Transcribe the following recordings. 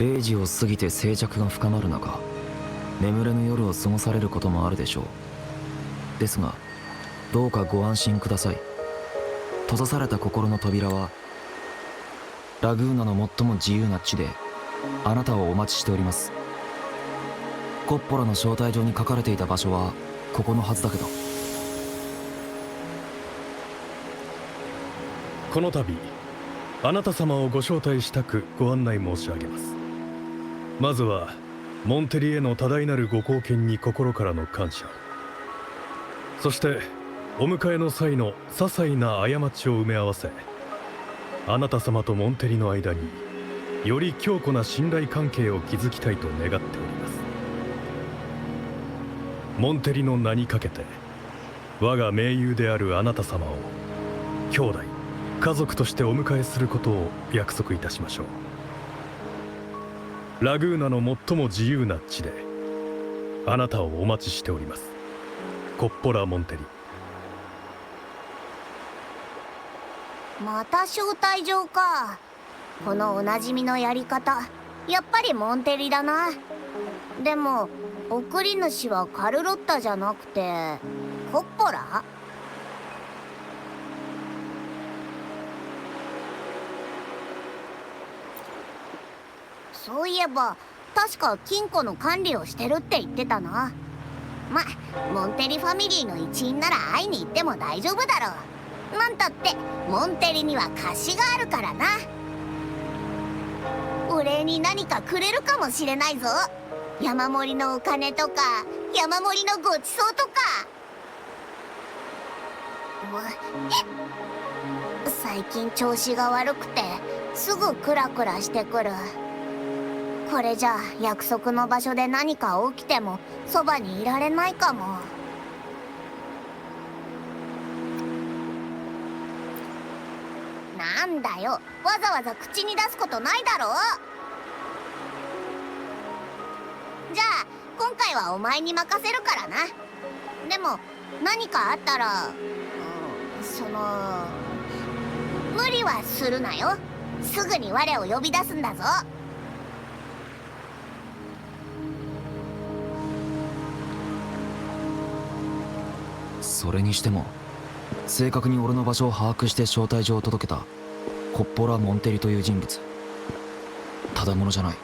0時を過ぎて静寂が深まる中、眠れぬ夜を過ごされることもあるでしょう。ですがどうかご安心ください。閉ざされた心の扉はラグーナの最も自由な地であなたをお待ちしております。コッポラの招待状に書かれていた場所はここのはずだけど。この度あなた様をご招待したくご案内申し上げます。まずはモンテリへの多大なるご貢献に心からの感謝を、そしてお迎えの際の些細な過ちを埋め合わせ、あなた様とモンテリの間により強固な信頼関係を築きたいと願っております。モンテリの名にかけて我が盟友であるあなた様を兄弟家族としてお迎えすることを約束いたしましょう。ラグーナの最も自由な地であなたをお待ちしております。コッポラ・モンテリ。また招待状か。このおなじみのやり方、やっぱりモンテリだな。でも送り主はカルロッタじゃなくてコッポラ？そういえば確か金庫の管理をしてるって言ってたな。ま、モンテリファミリーの一員なら会いに行っても大丈夫だろう。なんたってモンテリには貸しがあるからな。お礼に何かくれるかもしれないぞ。山盛りのお金とか山盛りのごちそうとか。最近調子が悪くてすぐクラクラしてくる。これじゃ約束の場所で何か起きてもそばにいられないかも。なんだよ、わざわざ口に出すことないだろ。じゃあ今回はお前に任せるからな。でも何かあったら、無理はするなよ。すぐに我を呼び出すんだぞ。それにしても正確に俺の場所を把握して招待状を届けたコッポラ・モンテリという人物、ただものじゃない。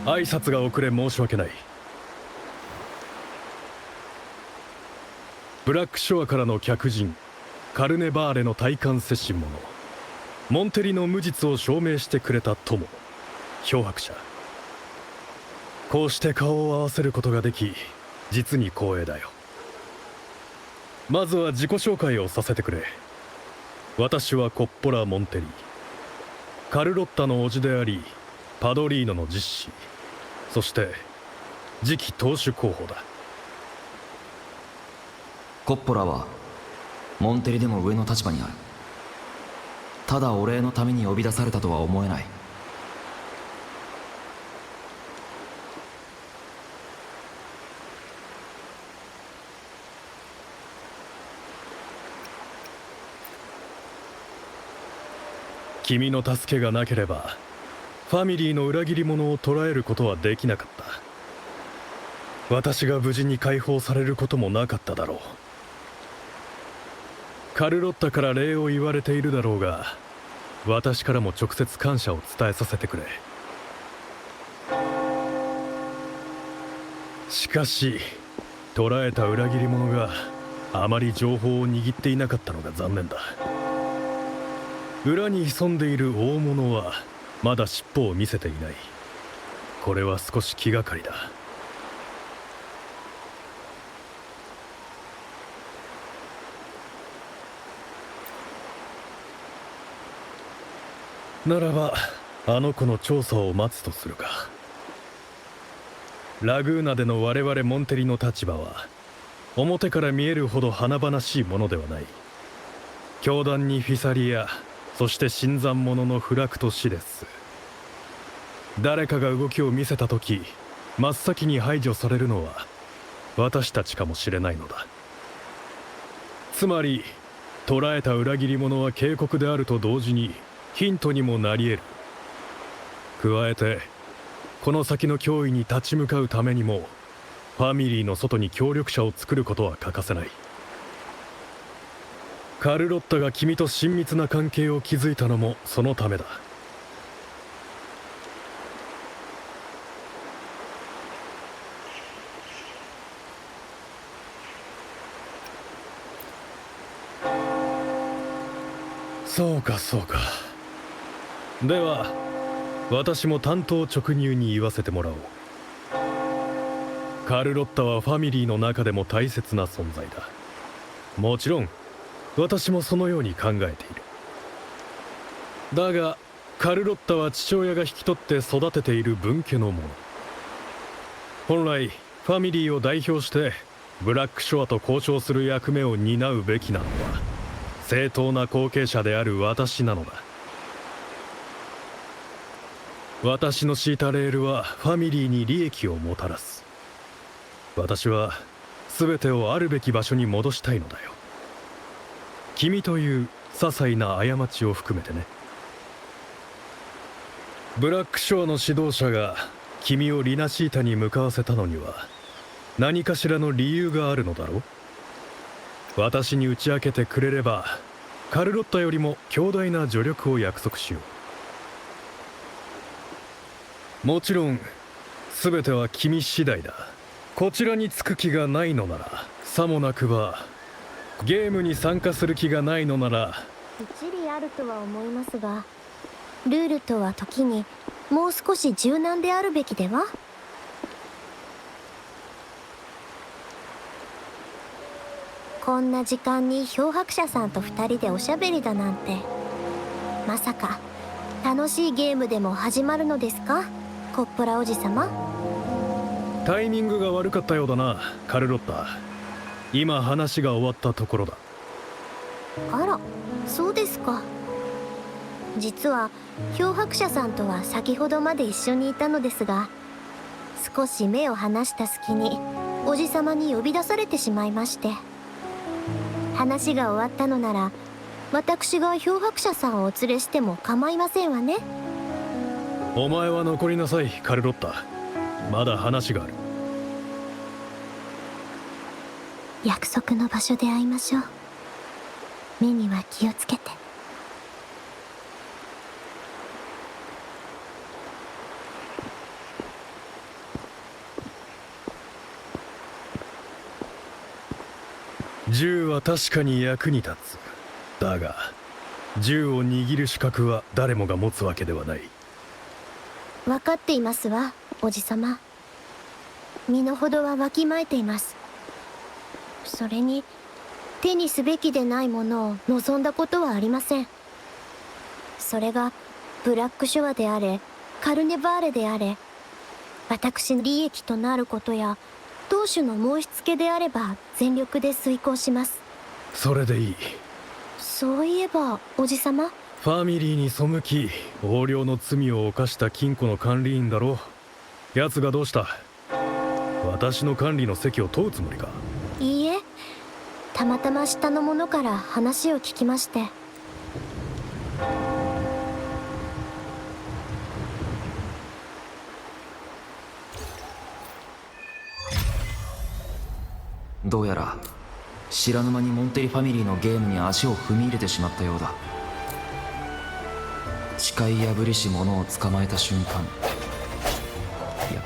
挨拶が遅れ申し訳ない。ブラックショアからの客人カルネバーレの体感接心者、モンテリの無実を証明してくれた友、漂白者。こうして顔を合わせることができ実に光栄だよ。まずは自己紹介をさせてくれ。私はコッポラ・モンテリ、カルロッタの叔父でありパドリーノの実子、そして次期当主候補だ。コッポラはモンテリでも上の立場にある。ただお礼のために呼び出されたとは思えない。君の助けがなければファミリーの裏切り者を捕らえることはできなかった。私が無事に解放されることもなかっただろう。カルロッタから礼を言われているだろうが、私からも直接感謝を伝えさせてくれ。しかし捕らえた裏切り者があまり情報を握っていなかったのが残念だ。裏に潜んでいる大物はまだ尻尾を見せていない。これは少し気がかりだ。ならばあの子の調査を待つとするか。ラグーナでの我々モンテリの立場は表から見えるほど華々しいものではない。教団にフィサリア、そして新参者のフラクトシレス。誰かが動きを見せた時、真っ先に排除されるのは私たちかもしれないのだ。つまり捕らえた裏切り者は警告であると同時にヒントにもなり得る。加えてこの先の脅威に立ち向かうためにもファミリーの外に協力者を作ることは欠かせない。カルロッタが君と親密な関係を築いたのもそのためだ。そうかそうか。では私も単刀直入に言わせてもらおう。カルロッタはファミリーの中でも大切な存在だ。もちろん私もそのように考えている。だがカルロッタは父親が引き取って育てている分家の者。本来ファミリーを代表してブラックショアと交渉する役目を担うべきなのは正当な後継者である私なのだ。私の敷いたレールはファミリーに利益をもたらす。私は全てをあるべき場所に戻したいのだよ。君という些細な過ちを含めてね。ブラックショアの指導者が君をリナシータに向かわせたのには何かしらの理由があるのだろう。私に打ち明けてくれればカルロッタよりも強大な助力を約束しよう。もちろん全ては君次第だ。こちらにつく気がないのならさもなくば、ゲームに参加する気がないのなら一理あるとは思いますが、ルールとは時にもう少し柔軟であるべきでは。こんな時間に漂白者さんと2人でおしゃべりだなんて、まさか楽しいゲームでも始まるのですか、コッポラおじさま。タイミングが悪かったようだな、カルロッタ。今話が終わったところだ。あら、そうですか。実は漂白者さんとは先ほどまで一緒にいたのですが、少し目を離した隙におじさまに呼び出されてしまいまして。話が終わったのなら私が漂白者さんをお連れしても構いませんわね。お前は残りなさい、カルロッタ。まだ話がある。約束の場所で会いましょう。目には気をつけて。銃は確かに役に立つ。だが銃を握る資格は誰もが持つわけではない。分かっていますわ、おじさま。身の程はわきまえています。それに手にすべきでないものを望んだことはありません。それがブラックショアであれカルネバーレであれ、私の利益となることや当主の申し付けであれば全力で遂行します。それでいい。そういえばおじさま、ファミリーに背き横領の罪を犯した金庫の管理員だろう。奴がどうした？私の管理の席を問うつもりか？いいえ、たまたま下の者から話を聞きまして。どうやら知らぬ間にモンテリファミリーのゲームに足を踏み入れてしまったようだ。誓い破りし者を捕まえた瞬間、いや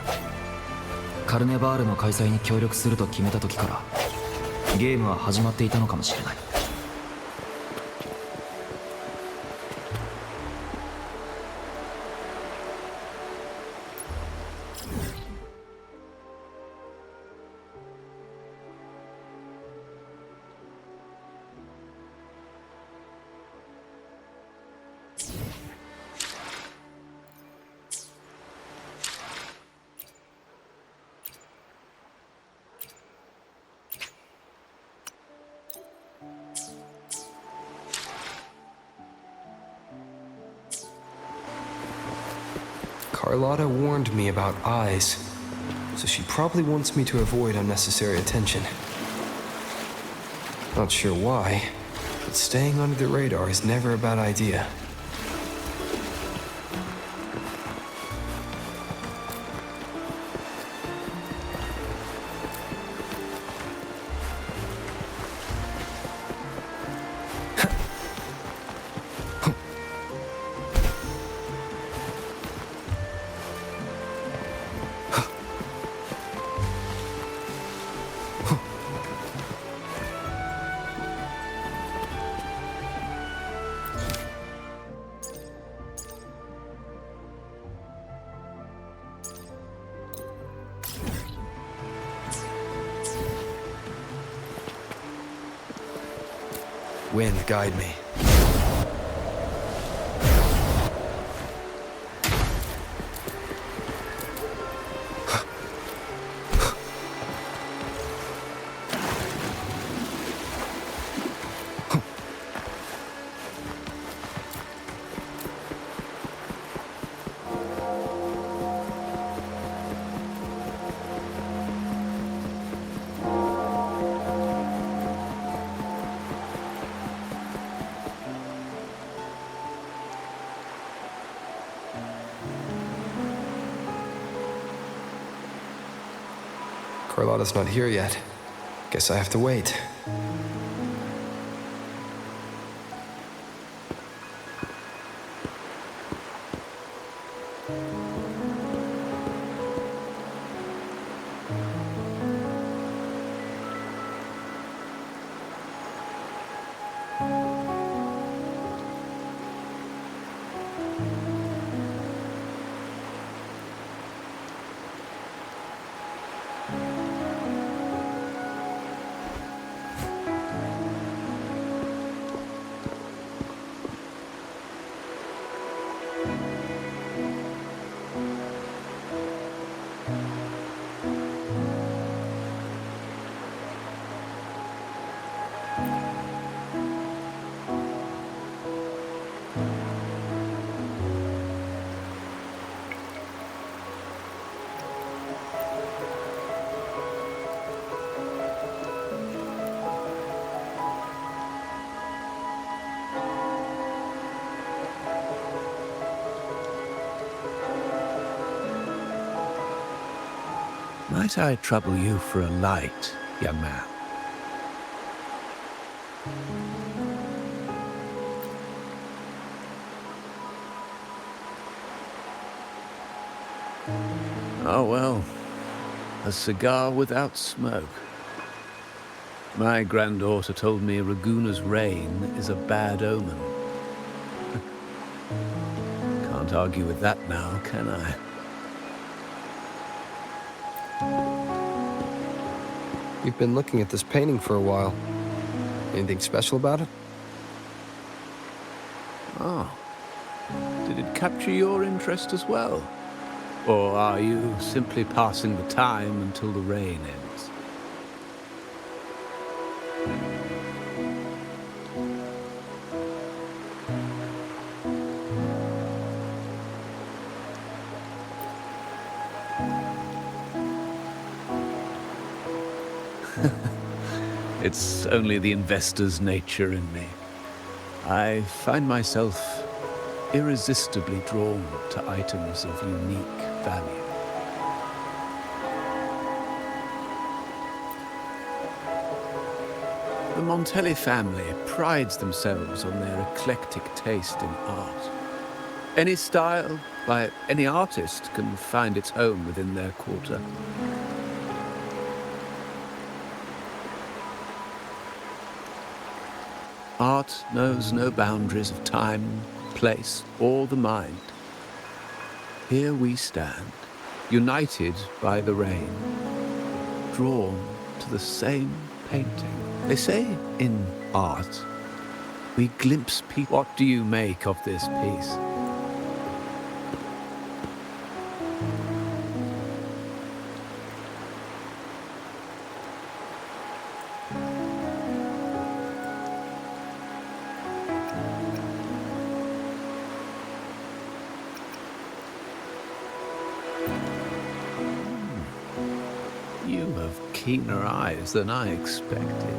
カルネバールの開催に協力すると決めた時からゲームは始まっていたのかもしれない。Carlotta warned me about eyes, so she probably wants me to avoid unnecessary attention. Not sure why, but staying under the radar is never a bad idea. Wind, guide me. Carlotta's not here yet. Guess I have to wait. Might I trouble you for a light, young man? Oh well, a cigar without smoke. My granddaughter told me Raguna's rain is a bad omen. Can't argue with that now, can I? You've been looking at this painting for a while. Anything special about it? Oh. Did it capture your interest as well? Or are you simply passing the time until the rain ends? It's only the investor's nature in me. I find myself irresistibly drawn to items of unique value. The Montelli family prides themselves on their eclectic taste in art. Any style, by any artist, can find its home within their quarter. Art knows no boundaries of time, place, or the mind. Here we stand, united by the rain, drawn to the same painting. They say in art, we glimpse people. What do you make of this piece? keener eyes than I expected.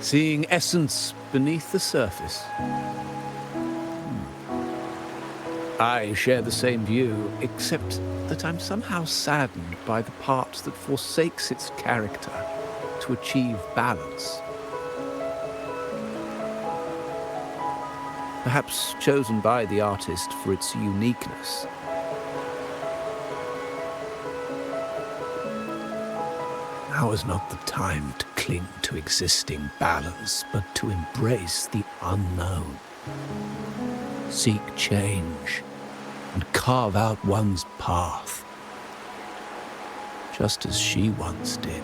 Seeing essence beneath the surface. I share the same view, except that I'm somehow saddened by the part that forsakes its character to achieve balance. Perhaps chosen by the artist for its uniqueness. Now is not the time to cling to existing balance, but to embrace the unknown. Seek change and carve out one's path, just as she once did.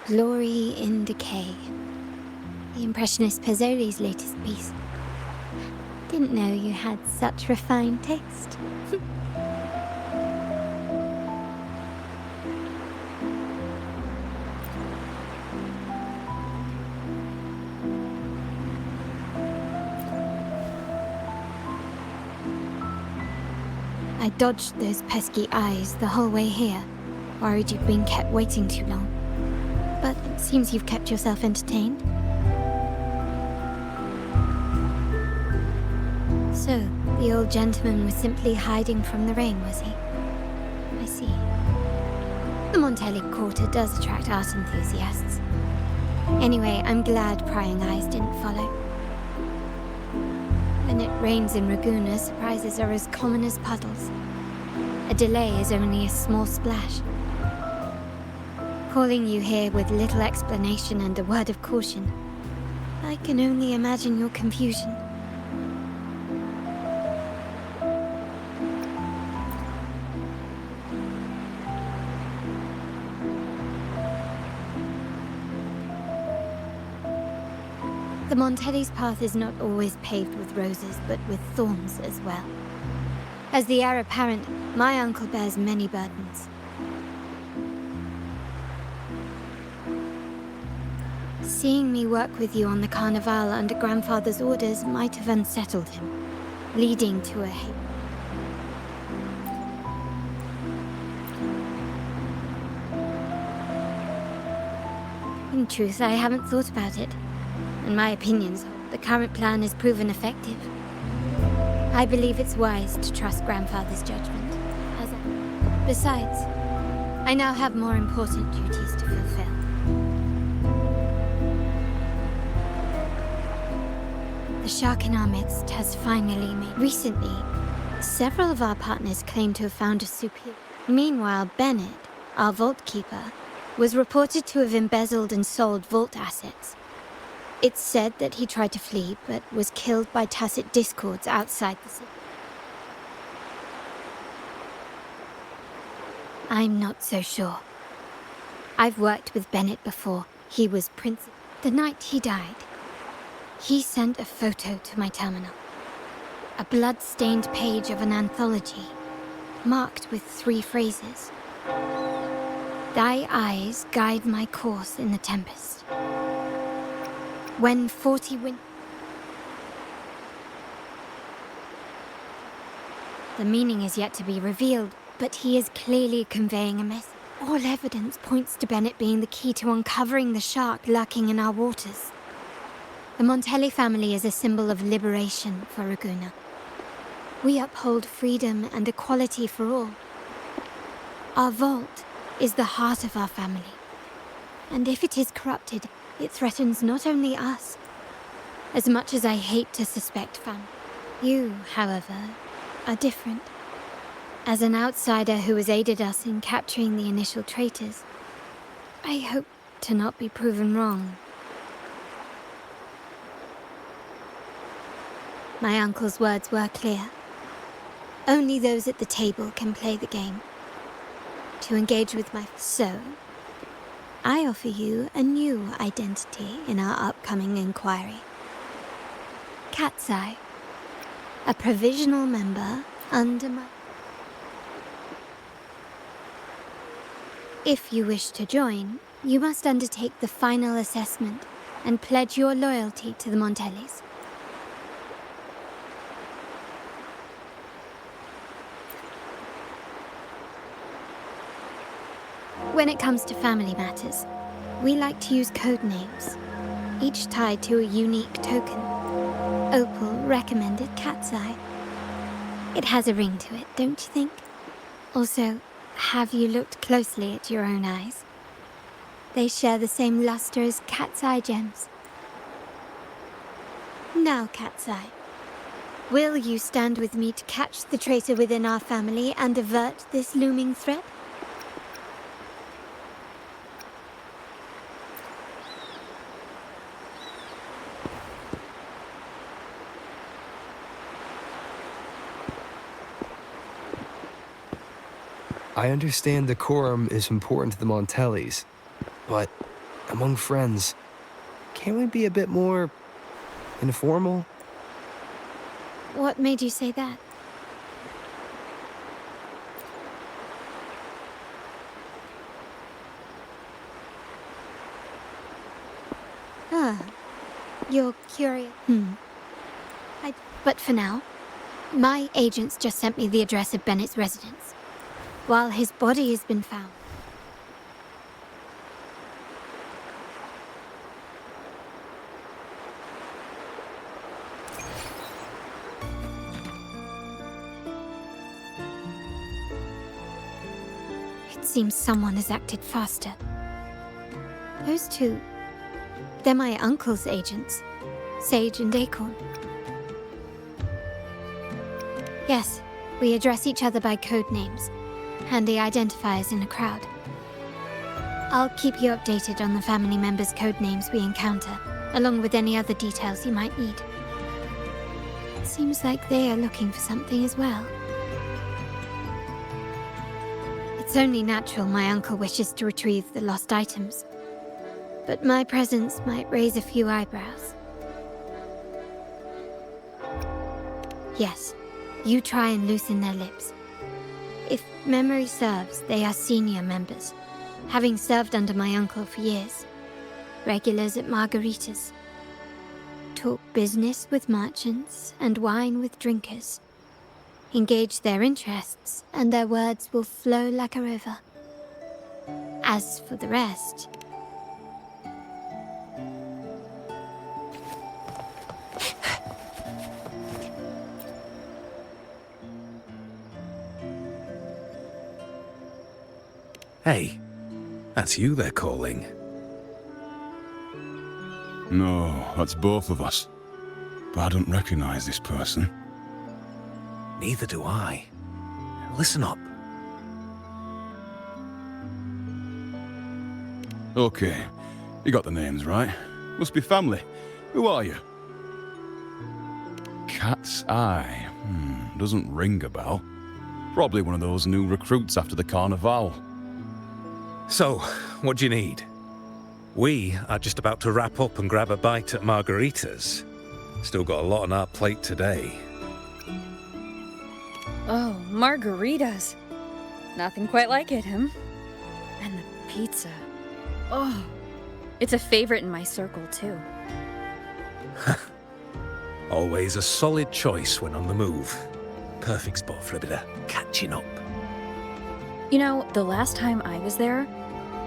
Glory in Decay. The Impressionist Pazzoli's latest piece. Didn't know you had such refined taste. I dodged those pesky eyes the whole way here, worried you'd been kept waiting too long. But it seems you've kept yourself entertained. So, the old gentleman was simply hiding from the rain, was he? I see. The Montelli Quarter does attract art enthusiasts. Anyway, I'm glad prying eyes didn't follow. When it rains in Ragusa, surprises are as common as puddles. A delay is only a small splash. Calling you here with little explanation and a word of caution, I can only imagine your confusion. The Montelli's path is not always paved with roses, but with thorns as well. As the heir apparent, my uncle bears many burdens. Seeing me work with you on the Carnival under grandfather's orders might have unsettled him, leading to a hate. In truth, I haven't thought about it. In my opinions, the current plan has proven effective. I believe it's wise to trust grandfather's judgment. Besides, I now have more important duties to fulfill. The shark in our midst has finally made. Recently, several of our partners claim to have found a superior. Meanwhile, Bennett, our vault keeper, was reported to have embezzled and sold vault assets. It's said that he tried to flee, but was killed by tacit discords outside the city. I'm not so sure. I've worked with Bennett before. He was Prince. The night he died, he sent a photo to my terminal. A blood-stained page of an anthology, marked with 3 phrases. Thy eyes guide my course in the tempest. When 40 win... The meaning is yet to be revealed, but he is clearly conveying a message. All evidence points to Bennett being the key to uncovering the shark lurking in our waters. The Montelli family is a symbol of liberation for Ragusa. We uphold freedom and equality for all. Our vault is the heart of our family. And if it is corrupted, it threatens not only us. As much as I hate to suspect family. You, however, are different. As an outsider who has aided us in capturing the initial traitors, I hope to not be proven wrong. My uncle's words were clear. Only those at the table can play the game. To engage with my... So, I offer you a new identity in our upcoming inquiry. Cat's Eye. A provisional member under my... If you wish to join, you must undertake the final assessment and pledge your loyalty to the Montellis. When it comes to family matters, we like to use code names, each tied to a unique token. Opal recommended Cat's Eye. It has a ring to it, don't you think? Also, have you looked closely at your own eyes? They share the same luster as Cat's Eye gems. Now, Cat's Eye, will you stand with me to catch the traitor within our family and avert this looming threat? I understand decorum is important to the Montellis, but among friends, can't we be a bit more informal? What made you say that? Ah, you're curious. But for now, my agents just sent me the address of Bennett's residence. While his body has been found. It seems someone has acted faster. Those two, they're my uncle's agents, Sage and Acorn. Yes, we address each other by code names. Handy identifiers in a crowd. I'll keep you updated on the family members' code names we encounter, along with any other details you might need. It seems like they are looking for something as well. It's only natural my uncle wishes to retrieve the lost items, but my presence might raise a few eyebrows. Yes, you try and loosen their lips. If memory serves, they are senior members, having served under my uncle for years. Regulars at margaritas. Talk business with merchants and wine with drinkers. Engage their interests, and their words will flow like a river. As for the rest... Hey, that's you they're calling. No, that's both of us. But I don't recognize this person. Neither do I. Listen up. Okay, you got the names right. Must be family. Who are you? Cat's Eye. Doesn't ring a bell. Probably one of those new recruits after the Carnival. So, what do you need? We are just about to wrap up and grab a bite at margaritas. Still got a lot on our plate today. Oh, margaritas. Nothing quite like it, And the pizza. Oh, it's a favorite in my circle, too. Always a solid choice when on the move. Perfect spot for a bit of catching up. You know, the last time I was there,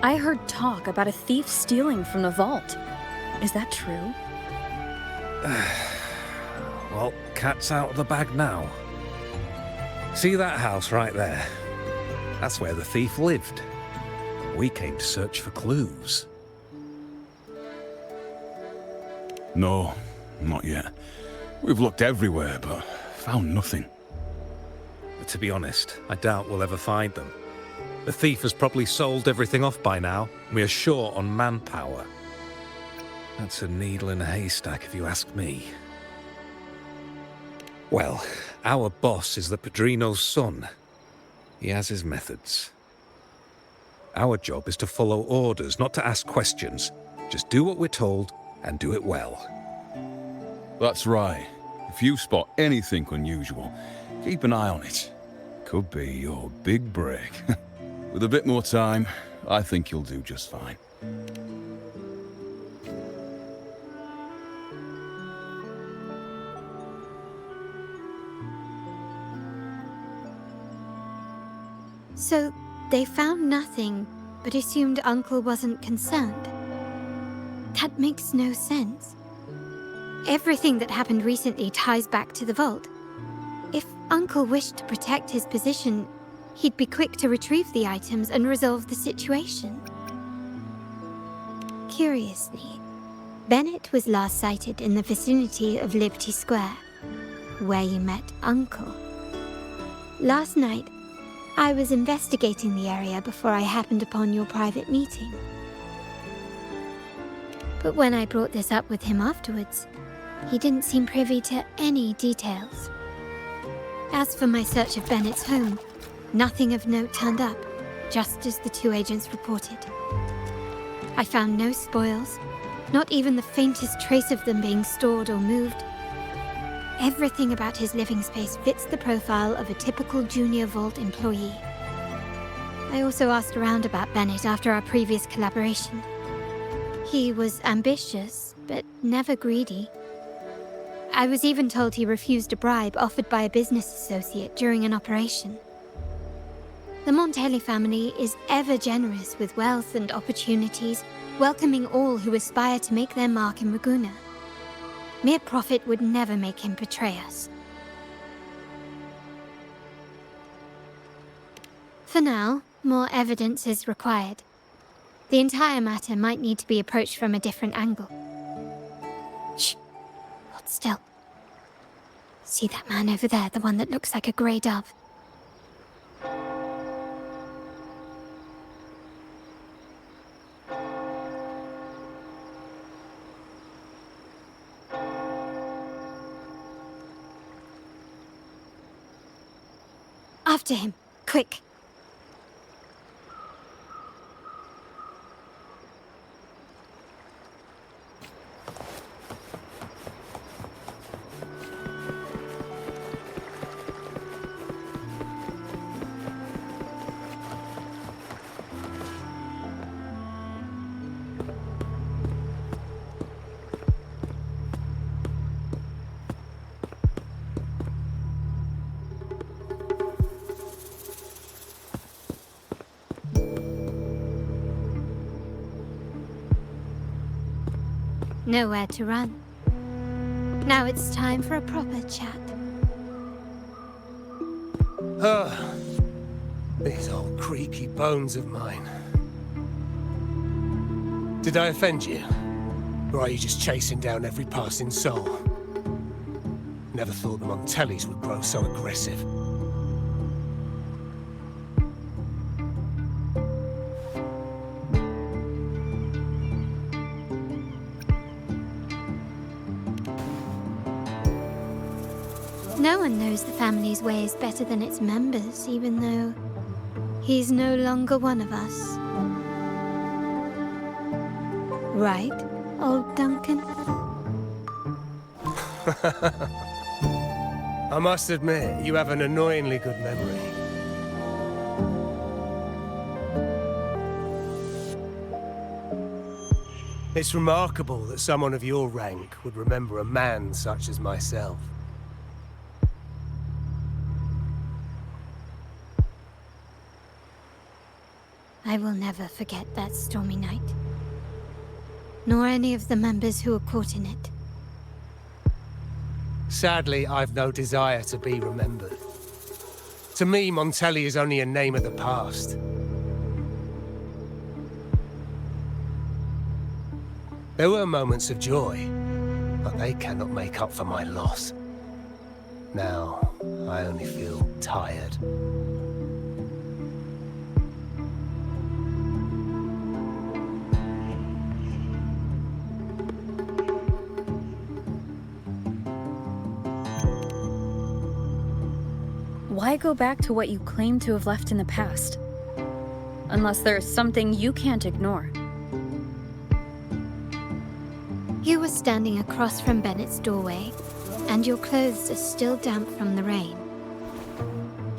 I heard talk about a thief stealing from the vault. Is that true? Well, cat's out of the bag now. See that house right there? That's where the thief lived. We came to search for clues. No, not yet. We've looked everywhere, but found nothing. To be honest, I doubt we'll ever find them. The thief has probably sold everything off by now. We are short on manpower. That's a needle in a haystack, if you ask me. Well, our boss is the Padrino's son. He has his methods. Our job is to follow orders, not to ask questions. Just do what we're told, and do it well. That's right. If you spot anything unusual, keep an eye on it. Could be your big break. With a bit more time, I think you'll do just fine. So, they found nothing, but assumed Uncle wasn't concerned. That makes no sense. Everything that happened recently ties back to the vault. If Uncle wished to protect his position, he'd be quick to retrieve the items and resolve the situation. Curiously, Bennett was last sighted in the vicinity of Liberty Square, where you met Uncle. Last night, I was investigating the area before I happened upon your private meeting. But when I brought this up with him afterwards, he didn't seem privy to any details. As for my search of Bennett's home, nothing of note turned up, just as the two agents reported. I found no spoils, not even the faintest trace of them being stored or moved. Everything about his living space fits the profile of a typical Junior Vault employee. I also asked around about Bennett after our previous collaboration. He was ambitious, but never greedy. I was even told he refused a bribe offered by a business associate during an operation. The Montelli family is ever generous with wealth and opportunities, welcoming all who aspire to make their mark in Ragusa. Mere profit would never make him betray us. For now, more evidence is required. The entire matter might need to be approached from a different angle. Shh! Hold still. See that man over there, the one that looks like a grey dove? After him, quick! Nowhere to run. Now it's time for a proper chat. These old creaky bones of mine. Did I offend you? Or are you just chasing down every passing soul? Never thought the Montellis would grow so aggressive. No one knows the family's ways better than its members, even though he's no longer one of us. Right, old Duncan? I must admit, you have an annoyingly good memory. It's remarkable that someone of your rank would remember a man such as myself. I will never forget that stormy night. Nor any of the members who were caught in it. Sadly, I've no desire to be remembered. To me, Montelli is only a name of the past. There were moments of joy, but they cannot make up for my loss. Now, I only feel tired. Why go back to what you claim to have left in the past? Unless there is something you can't ignore. You were standing across from Bennett's doorway, and your clothes are still damp from the rain.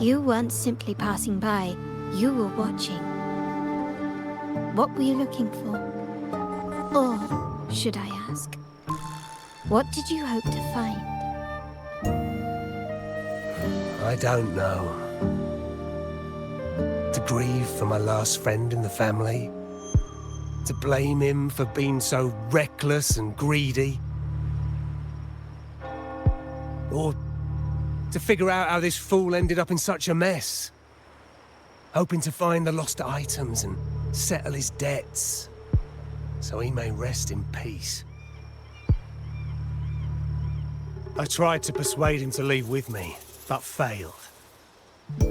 You weren't simply passing by, you were watching. What were you looking for? Or, should I ask, what did you hope to find? I don't know. To grieve for my last friend in the family? To blame him for being so reckless and greedy? Or to figure out how this fool ended up in such a mess? Hoping to find the lost items and settle his debts, so he may rest in peace. I tried to persuade him to leave with me, but failed.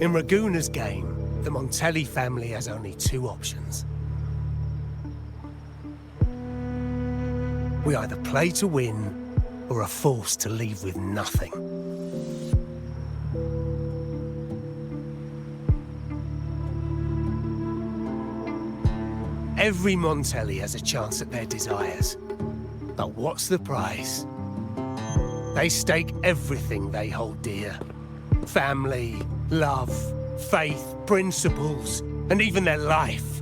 In Raguna's game, the Montelli family has only two options. We either play to win, or are forced to leave with nothing. Every Montelli has a chance at their desires. But what's the prize? They stake everything they hold dear. Family, love, faith, principles, and even their life.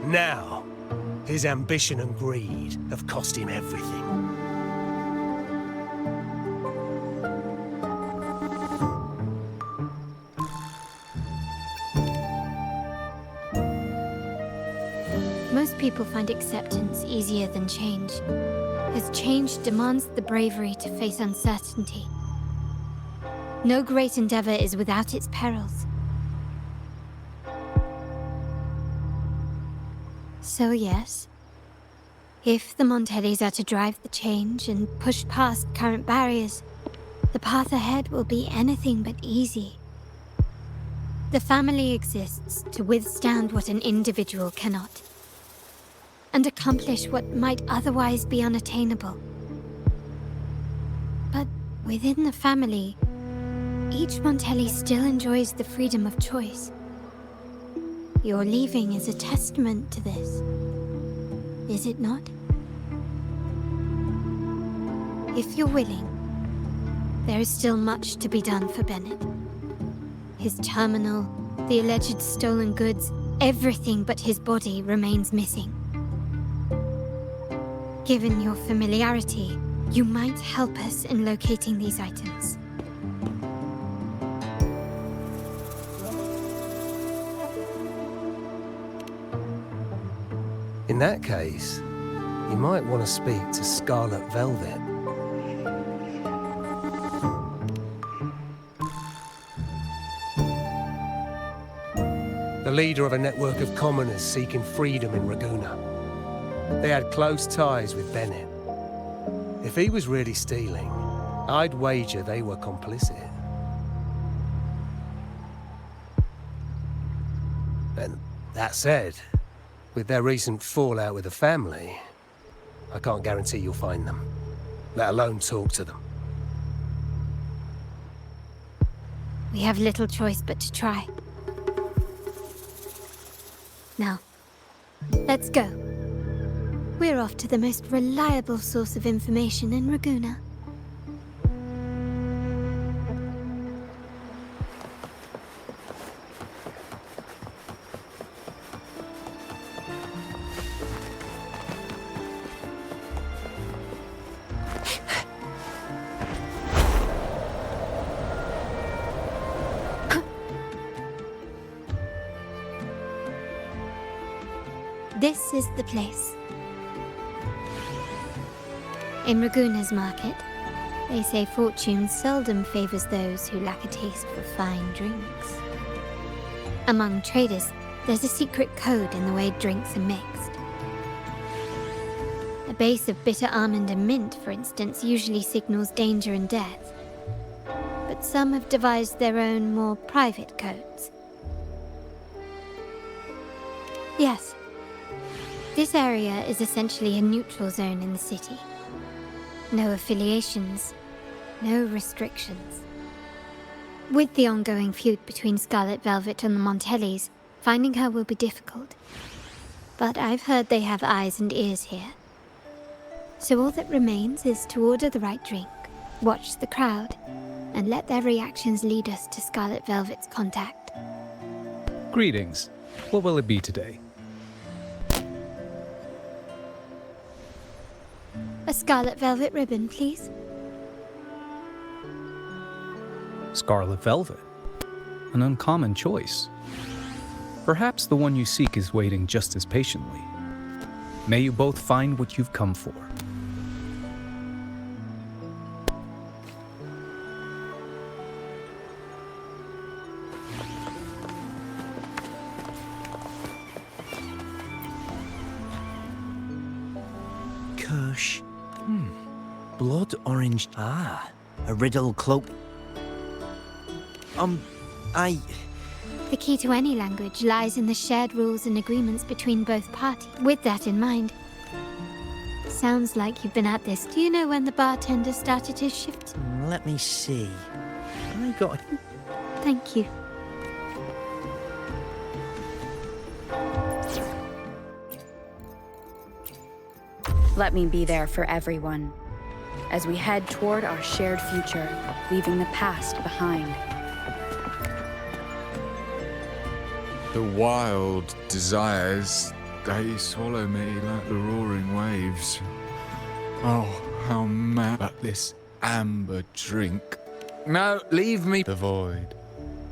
Now, his ambition and greed have cost him everything. Most people find acceptance easier than change, as change demands the bravery to face uncertainty. No great endeavor is without its perils. So yes, if the Montellis are to drive the change and push past current barriers, the path ahead will be anything but easy. The family exists to withstand what an individual cannot, and accomplish what might otherwise be unattainable. But within the family, each Montelli still enjoys the freedom of choice. Your leaving is a testament to this, is it not? If you're willing, there is still much to be done for Bennett. His terminal, the alleged stolen goods, everything but his body remains missing. Given your familiarity, you might help us in locating these items. In that case, you might want to speak to Scarlet Velvet. The leader of a network of commoners seeking freedom in Raguna. They had close ties with Bennett. If he was really stealing, I'd wager they were complicit. And that said, with their recent fallout with the family, I can't guarantee you'll find them, let alone talk to them. We have little choice but to try. Now, let's go. We're off to the most reliable source of information in Raguna. This is the place. In Raguna's market, they say fortune seldom favors those who lack a taste for fine drinks. Among traders, there's a secret code in the way drinks are mixed. A base of bitter almond and mint, for instance, usually signals danger and death. But some have devised their own more private codes. Yes. This area is essentially a neutral zone in the city. No affiliations, no restrictions. With the ongoing feud between Scarlet Velvet and the Montellis, finding her will be difficult. But I've heard they have eyes and ears here. So all that remains is to order the right drink, watch the crowd, and let their reactions lead us to Scarlet Velvet's contact. Greetings. What will it be today? A Scarlet Velvet ribbon, please. Scarlet Velvet. An uncommon choice. Perhaps the one you seek is waiting just as patiently. May you both find what you've come for. Kirsch. Blood orange. Ah, a riddle cloak. The key to any language lies in the shared rules and agreements between both parties. With that in mind, sounds like you've been at this. Do you know when the bartender started his shift? Let me see. I got. Thank you. Let me be there for everyone, as we head toward our shared future, leaving the past behind. The wild desires, they swallow me like the roaring waves. Oh, how mad at this amber drink. No, leave me. The void.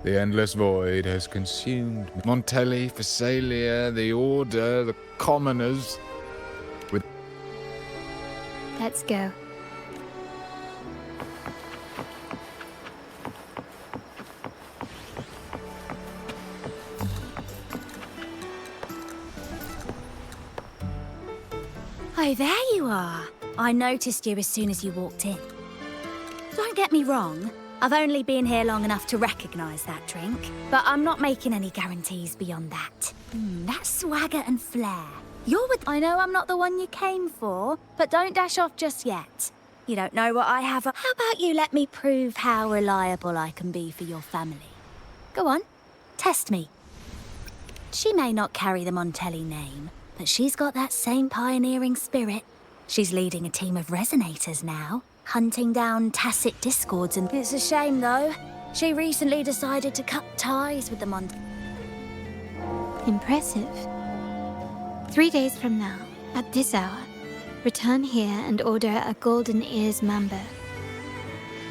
The endless void has consumed me. Montelli, Phasalia, the Order, the Commoners. Let's go. Oh, there you are. I noticed you as soon as you walked in. Don't get me wrong, I've only been here long enough to recognise that drink, but I'm not making any guarantees beyond that. That swagger and flair. You're with... I know I'm not the one you came for, but don't dash off just yet. You don't know what I have. How about you let me prove how reliable I can be for your family? Go on, test me. She may not carry the Montelli name, but she's got that same pioneering spirit. She's leading a team of resonators now, hunting down tacit discords, and it's a shame though. She recently decided to cut ties with the Impressive. 3 days from now, at this hour, return here and order a Golden Ears Mambo.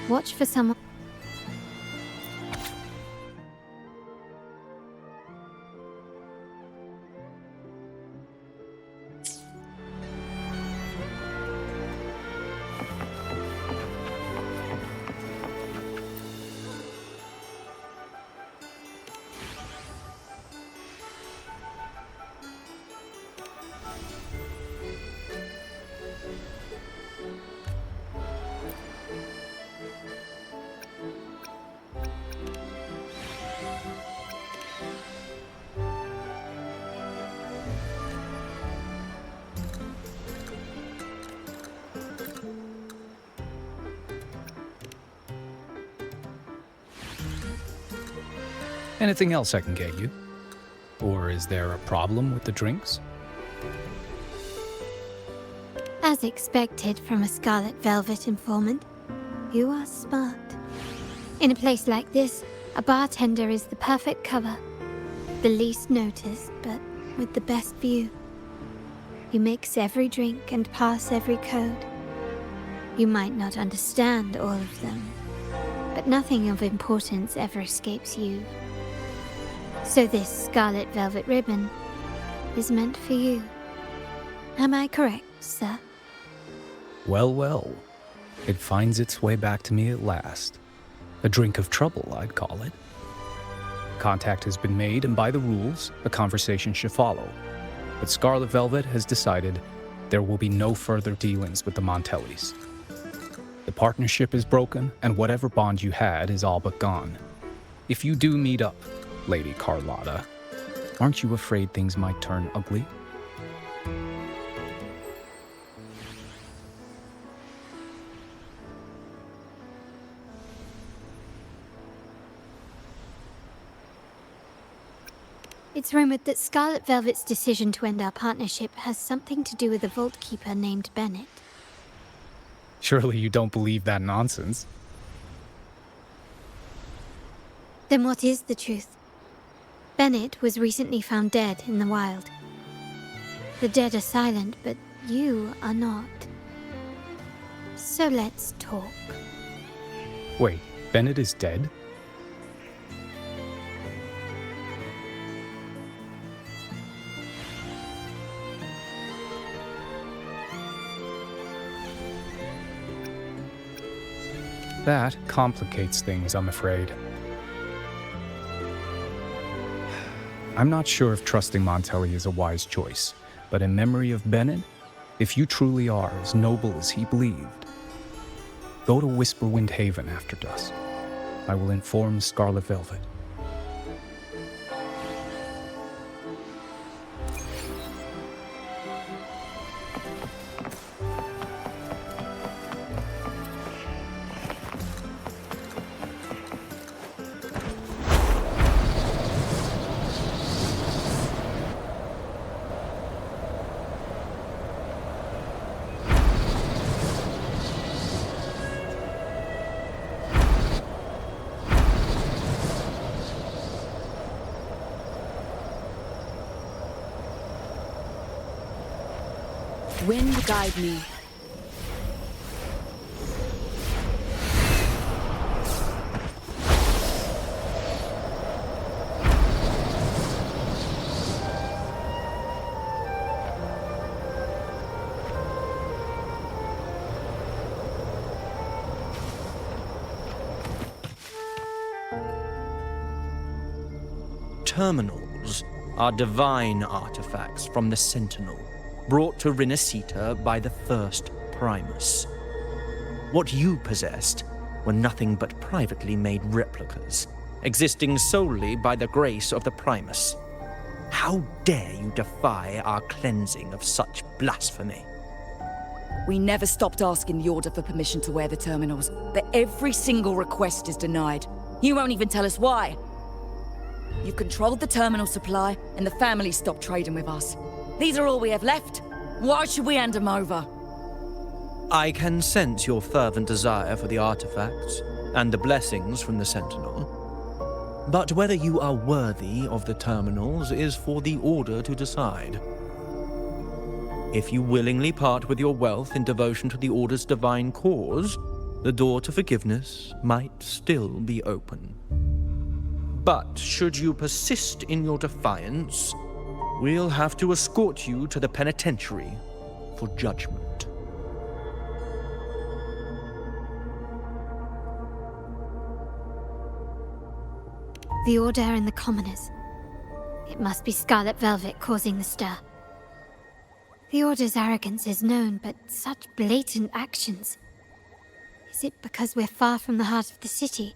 Watch for someone. Anything else I can get you? Or is there a problem with the drinks? As expected from a Scarlet Velvet informant, you are smart. In a place like this, a bartender is the perfect cover. The least noticed, but with the best view. You mix every drink and pass every code. You might not understand all of them, but nothing of importance ever escapes you. So this Scarlet Velvet ribbon is meant for you. Am I correct, sir? Well, well. It finds its way back to me at last. A drink of trouble, I'd call it. Contact has been made, and by the rules, a conversation should follow. But Scarlet Velvet has decided there will be no further dealings with the Montellis. The partnership is broken, and whatever bond you had is all but gone. If you do meet up, Lady Carlotta, aren't you afraid things might turn ugly? It's rumored that Scarlet Velvet's decision to end our partnership has something to do with a Vault Keeper named Bennett. Surely you don't believe that nonsense. Then what is the truth? Bennett was recently found dead in the wild. The dead are silent, but you are not. So let's talk. Wait, Bennett is dead? That complicates things, I'm afraid. I'm not sure if trusting Montelli is a wise choice, but in memory of Bennett, if you truly are as noble as he believed, go to Whisperwind Haven after dusk. I will inform Scarlet Velvet. Wind guide me. Terminals are divine artifacts from the Sentinel, brought to Rinascita by the first Primus. What you possessed were nothing but privately made replicas, existing solely by the grace of the Primus. How dare you defy our cleansing of such blasphemy? We never stopped asking the Order for permission to wear the terminals, but every single request is denied. You won't even tell us why. You've controlled the terminal supply, and the family stopped trading with us. These are all we have left. Why should we hand them over? I can sense your fervent desire for the artifacts and the blessings from the Sentinel. But whether you are worthy of the terminals is for the Order to decide. If you willingly part with your wealth in devotion to the Order's divine cause, the door to forgiveness might still be open. But should you persist in your defiance, we'll have to escort you to the penitentiary for judgment. The Order and the Commoners. It must be Scarlet Velvet causing the stir. The Order's arrogance is known, but such blatant actions. Is it because we're far from the heart of the city?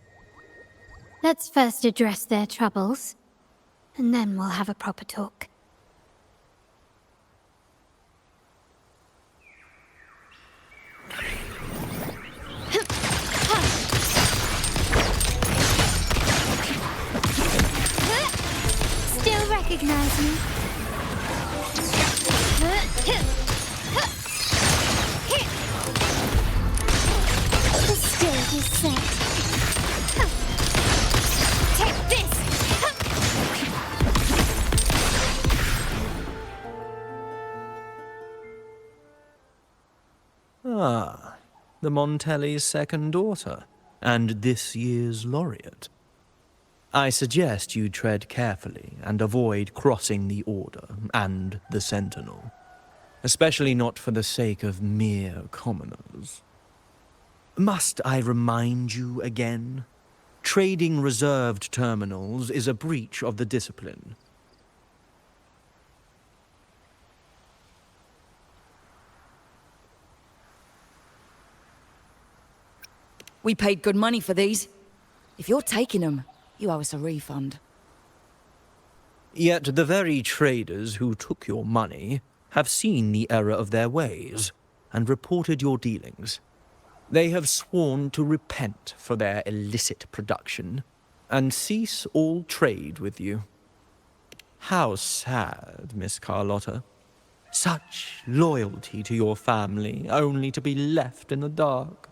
Let's first address their troubles, and then we'll have a proper talk. Still recognize me? The stage is set. Take this! Ah, the Montelli's second daughter, and this year's laureate. I suggest you tread carefully and avoid crossing the Order and the Sentinel, especially not for the sake of mere commoners. Must I remind you again? Trading reserved terminals is a breach of the discipline. We paid good money for these. If you're taking them, you owe us a refund. Yet the very traders who took your money have seen the error of their ways and reported your dealings. They have sworn to repent for their illicit production and cease all trade with you. How sad, Miss Carlotta. Such loyalty to your family, only to be left in the dark.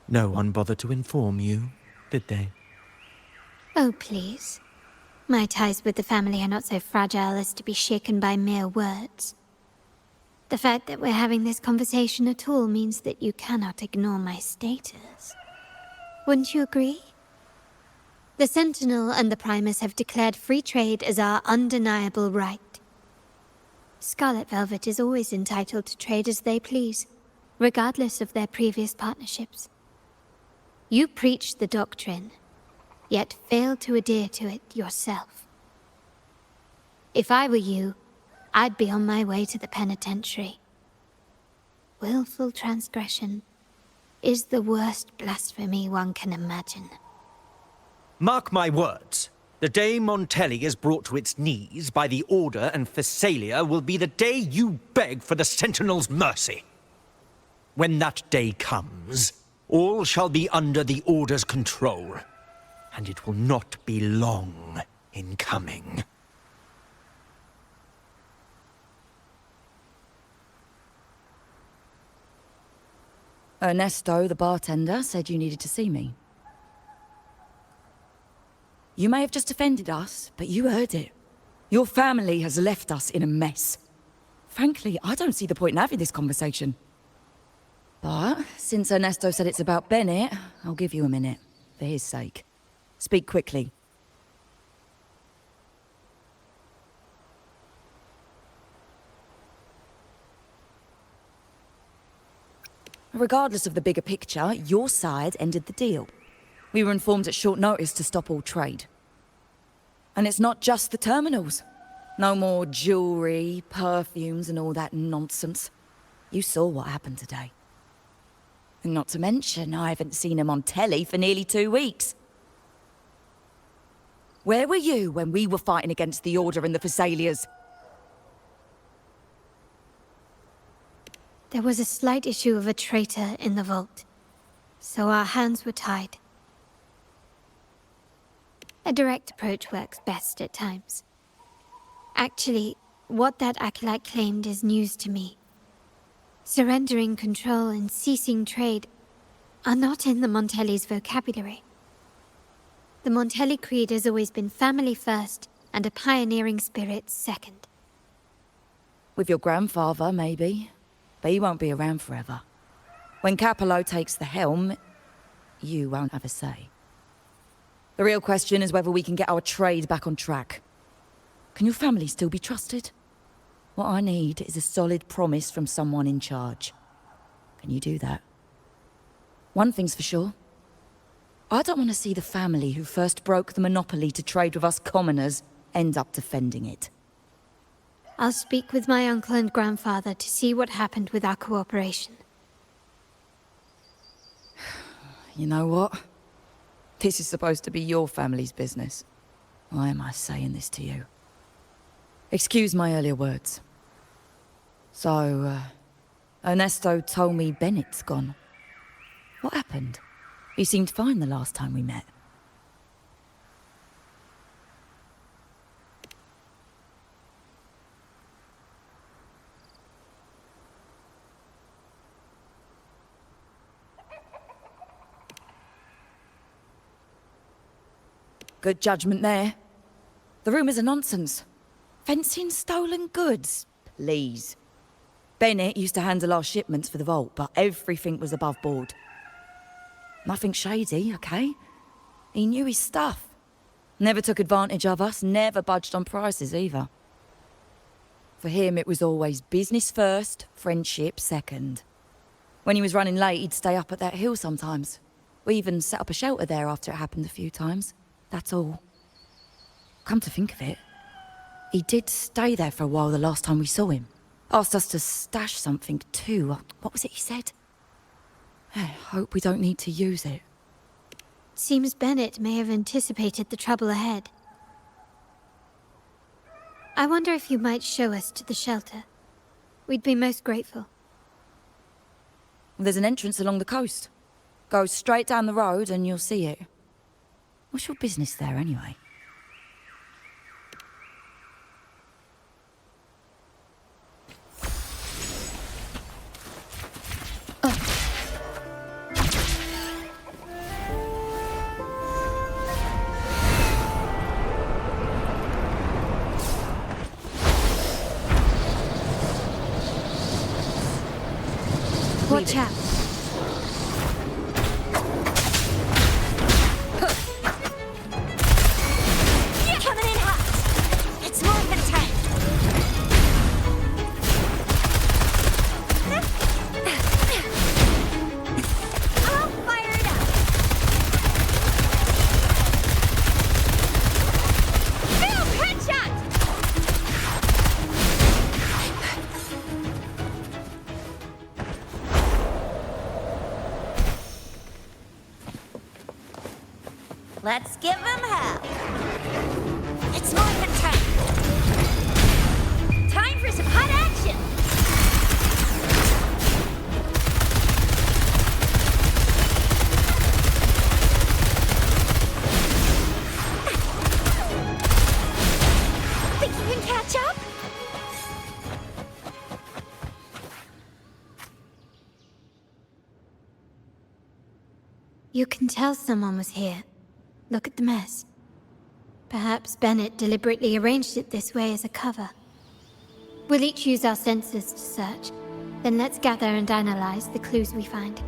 No one bothered to inform you, did they? Oh, please. My ties with the family are not so fragile as to be shaken by mere words. The fact that we're having this conversation at all means that you cannot ignore my status. Wouldn't you agree? The Sentinel and the Primus have declared free trade as our undeniable right. Scarlet Velvet is always entitled to trade as they please, regardless of their previous partnerships. You preach the doctrine, yet fail to adhere to it yourself. If I were you, I'd be on my way to the penitentiary. Willful transgression is the worst blasphemy one can imagine. Mark my words. The day Montelli is brought to its knees by the Order and Phasalia will be the day you beg for the Sentinel's mercy. When that day comes, all shall be under the Order's control, and it will not be long in coming. Ernesto, the bartender, said you needed to see me. You may have just offended us, but you heard it. Your family has left us in a mess. Frankly, I don't see the point in having this conversation. But since Ernesto said it's about Bennett, I'll give you a minute, for his sake. Speak quickly. Regardless of the bigger picture, your side ended the deal. We were informed at short notice to stop all trade. And it's not just the terminals. No more jewelry, perfumes, and all that nonsense. You saw what happened today. And not to mention, I haven't seen him on telly for nearly 2 weeks. Where were you when we were fighting against the Order and the Phasalias? There was a slight issue of a traitor in the vault, so our hands were tied. A direct approach works best at times. Actually, what that acolyte claimed is news to me. Surrendering control and ceasing trade are not in the Montelli's vocabulary. The Montelli creed has always been family first and a pioneering spirit second. With your grandfather, maybe. But he won't be around forever. When Capello takes the helm, you won't have a say. The real question is whether we can get our trade back on track. Can your family still be trusted? What I need is a solid promise from someone in charge. Can you do that? One thing's for sure. I don't want to see the family who first broke the monopoly to trade with us commoners end up defending it. I'll speak with my uncle and grandfather to see what happened with our cooperation. You know what? This is supposed to be your family's business. Why am I saying this to you? Excuse my earlier words. So, Ernesto told me Bennett's gone. What happened? He seemed fine the last time we met. Good judgment there. The rumours are nonsense. Fencing stolen goods? Please. Bennett used to handle our shipments for the vault, but everything was above board. Nothing shady, okay? He knew his stuff. Never took advantage of us, never budged on prices either. For him, it was always business first, friendship second. When he was running late, he'd stay up at that hill sometimes. We even set up a shelter there after it happened a few times. That's all. Come to think of it, he did stay there for a while the last time we saw him. Asked us to stash something too. What was it he said? Hope we don't need to use it. Seems Bennett may have anticipated the trouble ahead. I wonder if you might show us to the shelter. We'd be most grateful. There's an entrance along the coast. Go straight down the road and you'll see it. What's your business there, anyway? Watch out. Coming in hot. It's more than time. I'll fire it up. Boom! Headshot! Let's give them hell. It's more than time. Time for some hot action. Think you can catch up? You can tell someone was here. Look at the mess. Perhaps Bennett deliberately arranged it this way as a cover. We'll each use our senses to search. Then let's gather and analyze the clues we find.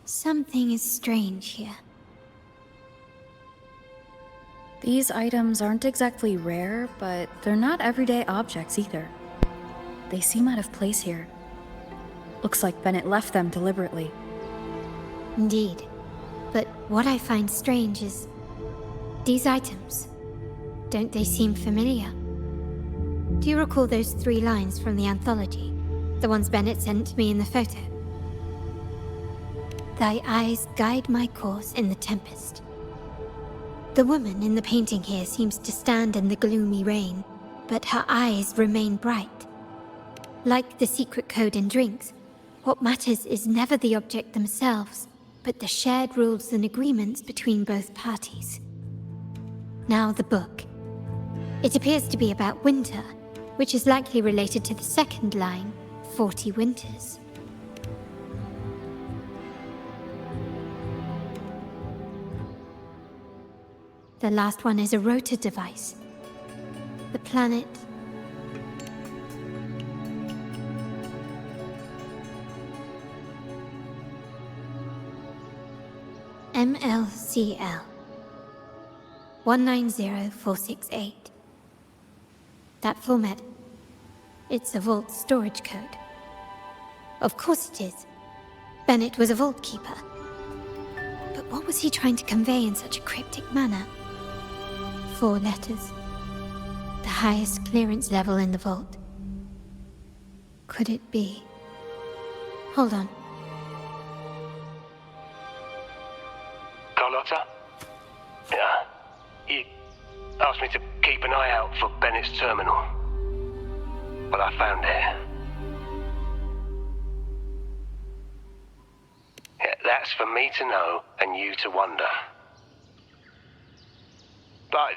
Something is strange here. These items aren't exactly rare, but they're not everyday objects either. They seem out of place here. Looks like Bennett left them deliberately. Indeed. But what I find strange is these items. Don't they seem familiar? Do you recall those 3 lines from the anthology? The ones Bennett sent to me in the photo? Thy eyes guide my course in the tempest. The woman in the painting here seems to stand in the gloomy rain, but her eyes remain bright. Like the secret code in drinks, what matters is never the object themselves, but the shared rules and agreements between both parties. Now the book. It appears to be about winter, which is likely related to the second line, 40 winters. The last one is a rotor device. The planet... MLCL 190468. That format. It's a vault storage code. Of course it is. Bennett was a vault keeper. But what was he trying to convey in such a cryptic manner? 4 letters. The highest clearance level in the vault. Could it be? Hold on. Carlotta? Yeah. You asked me to keep an eye out for Bennett's terminal. Well, I found it. Yeah, that's for me to know and you to wonder. But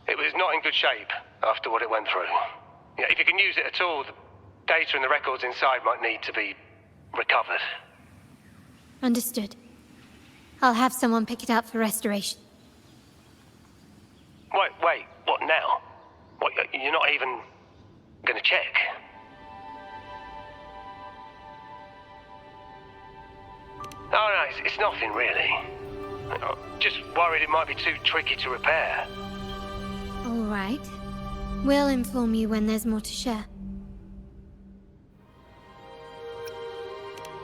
it was not in good shape after what it went through. Yeah, if you can use it at all, the data and the records inside might need to be recovered. Understood. I'll have someone pick it up for restoration. Wait, what now? What, you're not even gonna check? No, it's nothing really. I'm just worried it might be too tricky to repair. All right. We'll inform you when there's more to share.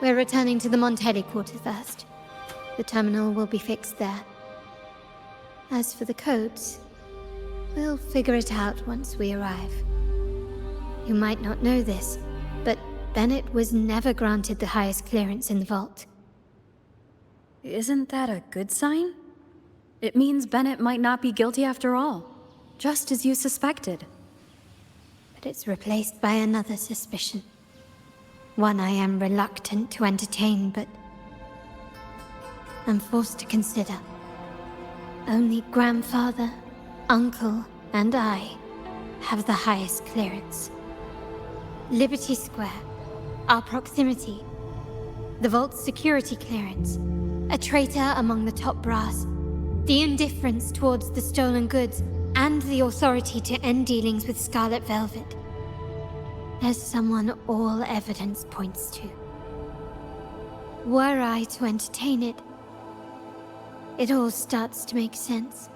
We're returning to the Montelli quarter first. The terminal will be fixed there. As for the codes, we'll figure it out once we arrive. You might not know this, but Bennett was never granted the highest clearance in the vault. Isn't that a good sign? It means Bennett might not be guilty after all, just as you suspected. But it's replaced by another suspicion. One I am reluctant to entertain, but I'm forced to consider. Only grandfather, uncle, and I have the highest clearance. Liberty Square, our proximity, the vault's security clearance, a traitor among the top brass, the indifference towards the stolen goods, and the authority to end dealings with Scarlet Velvet. There's someone all evidence points to. Were I to entertain it, it all starts to make sense.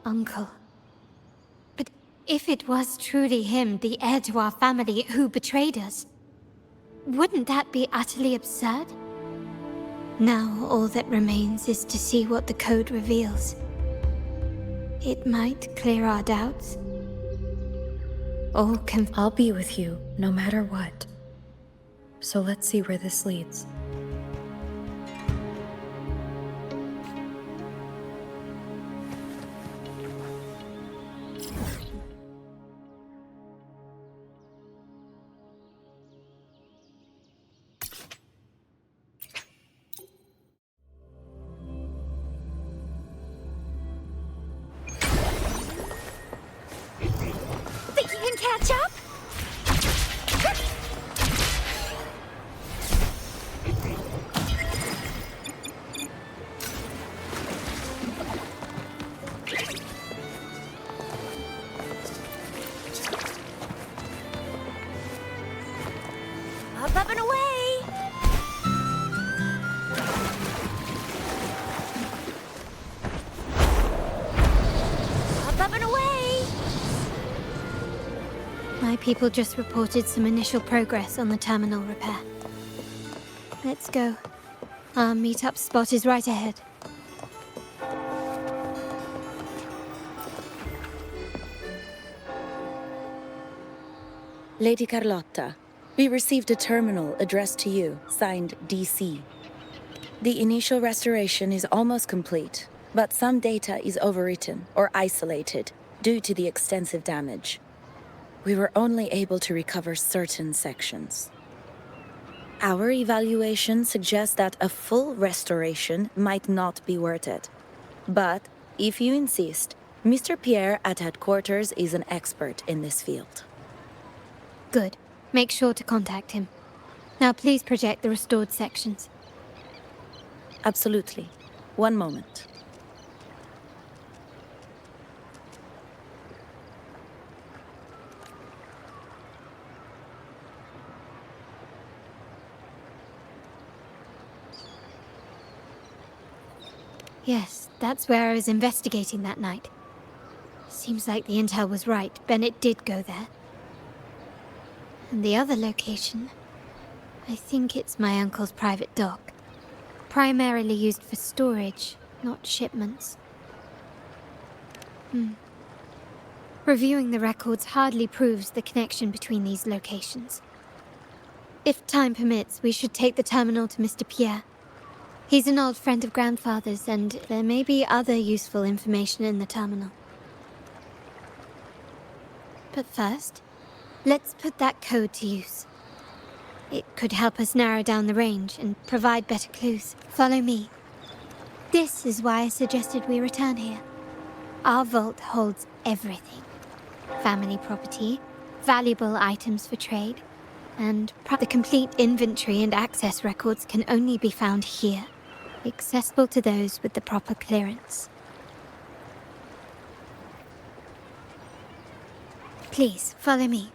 Uncle. But if it was truly him, the heir to our family, who betrayed us, wouldn't that be utterly absurd? Now all that remains is to see what the code reveals. It might clear our doubts. I'll be with you, no matter what. So let's see where this leads. Think you can catch up? Up and away! Up and away! My people just reported some initial progress on the terminal repair. Let's go. Our meetup spot is right ahead. Lady Carlotta, we received a terminal addressed to you, signed DC. The initial restoration is almost complete, but some data is overwritten or isolated due to the extensive damage. We were only able to recover certain sections. Our evaluation suggests that a full restoration might not be worth it. But, if you insist, Mr. Pierre at headquarters is an expert in this field. Good. Make sure to contact him. Now please project the restored sections. Absolutely. One moment. Yes, that's where I was investigating that night. Seems like the intel was right. Bennett did go there. And the other location, I think it's my uncle's private dock. Primarily used for storage, not shipments. Reviewing the records hardly proves the connection between these locations. If time permits, we should take the terminal to Mr. Pierre. He's an old friend of Grandfather's, and there may be other useful information in the terminal. But first, let's put that code to use. It could help us narrow down the range and provide better clues. Follow me. This is why I suggested we return here. Our vault holds everything. Family property, valuable items for trade, and the complete inventory and access records can only be found here, accessible to those with the proper clearance. Please, follow me.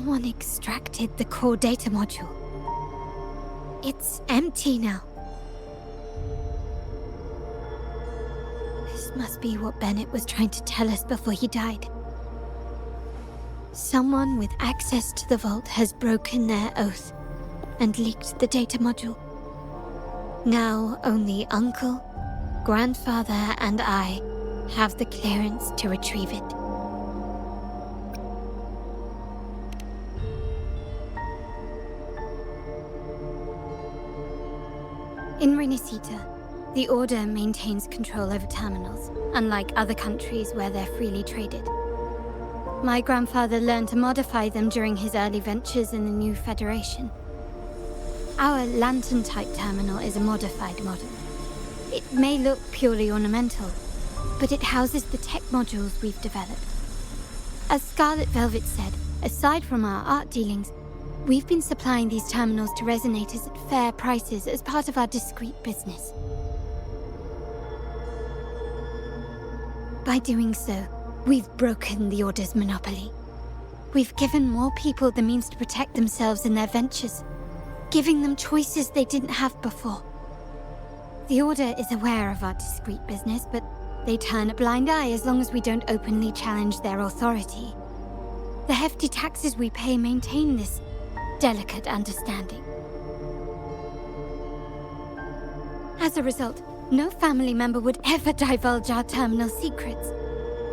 Someone extracted the core data module. It's empty now. This must be what Bennett was trying to tell us before he died. Someone with access to the vault has broken their oath and leaked the data module. Now only Uncle, Grandfather, and I have the clearance to retrieve it. In Renisita, the Order maintains control over terminals, unlike other countries where they're freely traded. My grandfather learned to modify them during his early ventures in the new Federation. Our lantern-type terminal is a modified model. It may look purely ornamental, but it houses the tech modules we've developed. As Scarlet Velvet said, aside from our art dealings, we've been supplying these terminals to resonators at fair prices as part of our discreet business. By doing so, we've broken the Order's monopoly. We've given more people the means to protect themselves in their ventures, giving them choices they didn't have before. The Order is aware of our discreet business, but they turn a blind eye as long as we don't openly challenge their authority. The hefty taxes we pay maintain this delicate understanding. As a result, no family member would ever divulge our terminal secrets,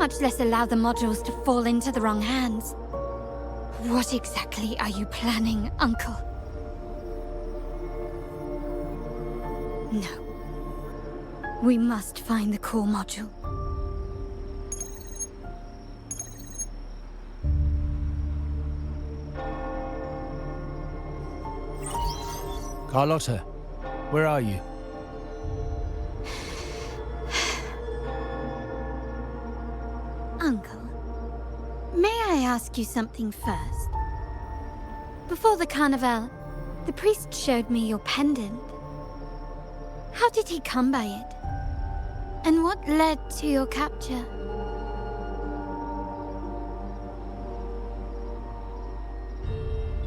much less allow the modules to fall into the wrong hands. What exactly are you planning, Uncle? No. We must find the core module. Carlotta, where are you? Uncle, may I ask you something first? Before the carnival, the priest showed me your pendant. How did he come by it? And what led to your capture?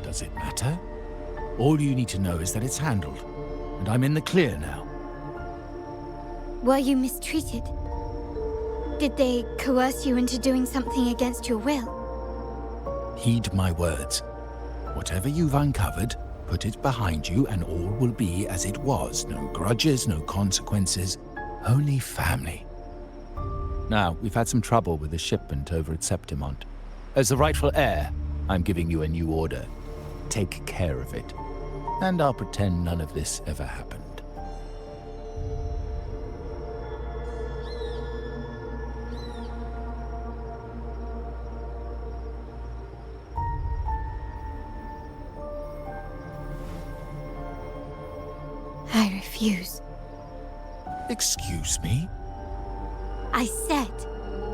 Does it matter? All you need to know is that it's handled, and I'm in the clear now. Were you mistreated? Did they coerce you into doing something against your will? Heed my words. Whatever you've uncovered, put it behind you and all will be as it was. No grudges, no consequences, only family. Now, we've had some trouble with the shipment over at Septimont. As the rightful heir, I'm giving you a new order. Take care of it. And I'll pretend none of this ever happened. I refuse. Excuse me? I said,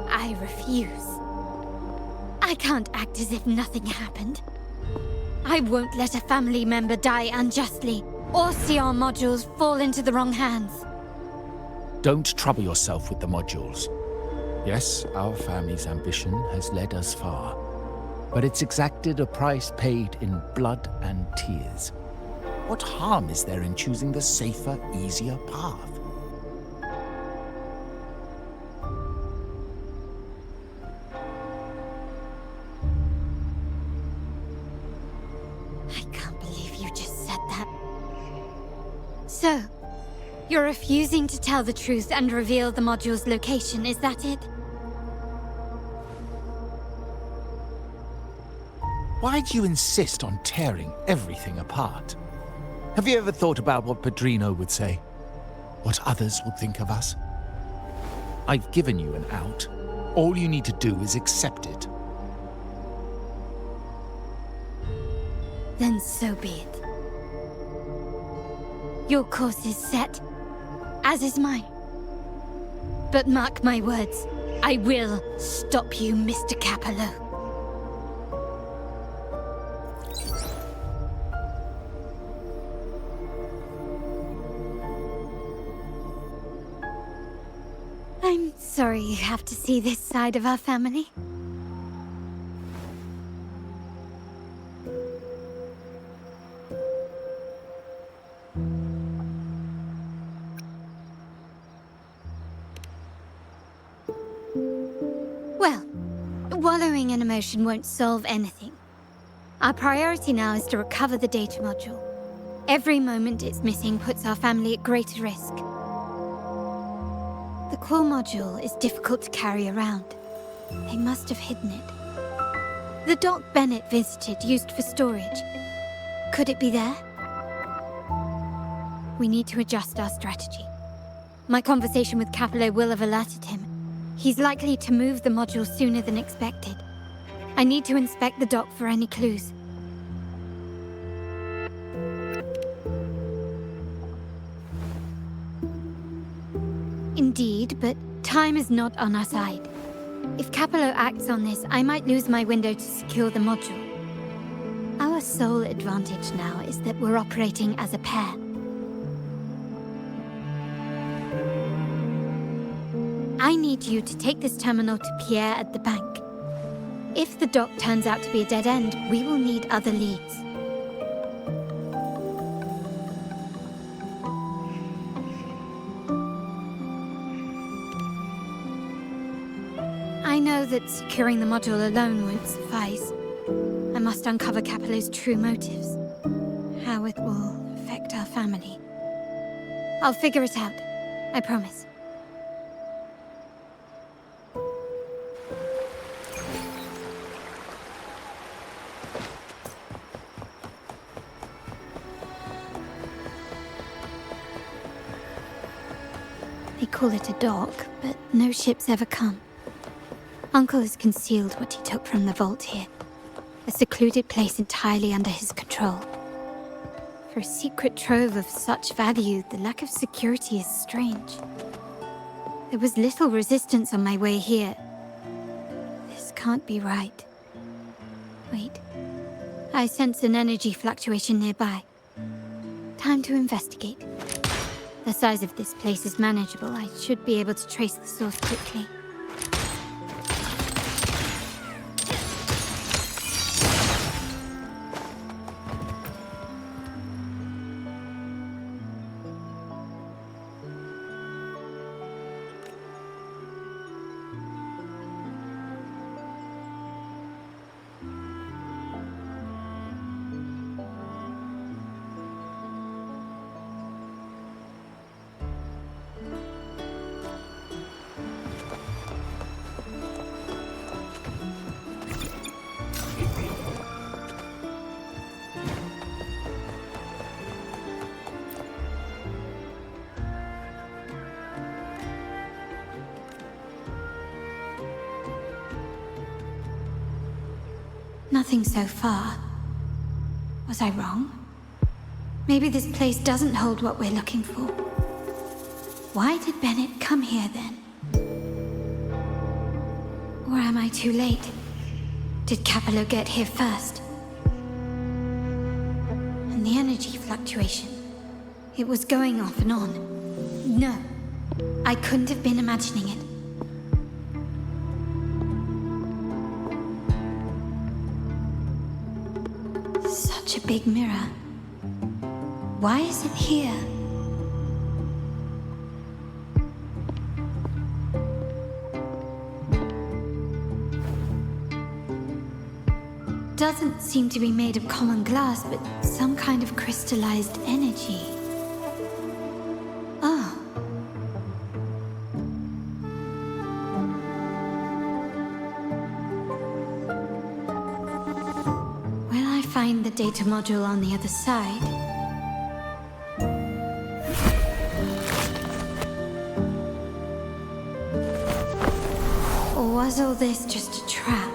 I refuse. I can't act as if nothing happened. I won't let a family member die unjustly, or see our modules fall into the wrong hands. Don't trouble yourself with the modules. Yes, our family's ambition has led us far, but it's exacted a price paid in blood and tears. What harm is there in choosing the safer, easier path? I can't believe you just said that. So, you're refusing to tell the truth and reveal the module's location, is that it? Why do you insist on tearing everything apart? Have you ever thought about what Padrino would say? What others would think of us? I've given you an out. All you need to do is accept it. Then so be it. Your course is set, as is mine. But mark my words, I will stop you, Mr. Capello. I'm sorry you have to see this side of our family. Following an emotion won't solve anything. Our priority now is to recover the data module. Every moment it's missing puts our family at greater risk. The core module is difficult to carry around. They must have hidden it. The dock Bennett visited, used for storage. Could it be there? We need to adjust our strategy. My conversation with Capello will have alerted him. He's likely to move the module sooner than expected. I need to inspect the dock for any clues. Indeed, but time is not on our side. If Capello acts on this, I might lose my window to secure the module. Our sole advantage now is that we're operating as a pair. I need you to take this terminal to Pierre at the bank. If the dock turns out to be a dead end, we will need other leads. I know that securing the module alone won't suffice. I must uncover Capello's true motives. How it will affect our family. I'll figure it out. I promise. They call it a dock, but no ships ever come. Uncle has concealed what he took from the vault here. A secluded place entirely under his control. For a secret trove of such value, the lack of security is strange. There was little resistance on my way here. This can't be right. Wait. I sense an energy fluctuation nearby. Time to investigate. The size of this place is manageable. I should be able to trace the source quickly. Nothing so far. Was I wrong? Maybe this place doesn't hold what we're looking for. Why did Bennett come here then? Or am I too late? Did Capello get here first? And the energy fluctuation. It was going off and on. No, I couldn't have been imagining it. Such a big mirror. Why is it here? Doesn't seem to be made of common glass, but some kind of crystallized energy. Oh. Find the data module on the other side. Or was all this just a trap?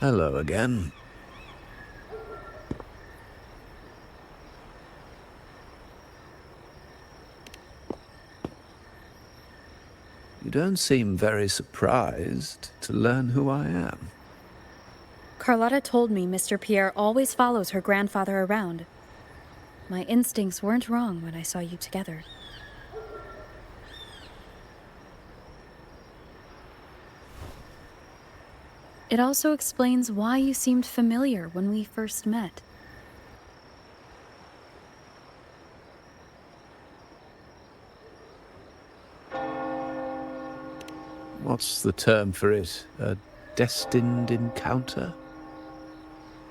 Hello again. You don't seem very surprised to learn who I am. Carlotta told me Mr. Pierre always follows her grandfather around. My instincts weren't wrong when I saw you together. It also explains why you seemed familiar when we first met. What's the term for it? A destined encounter?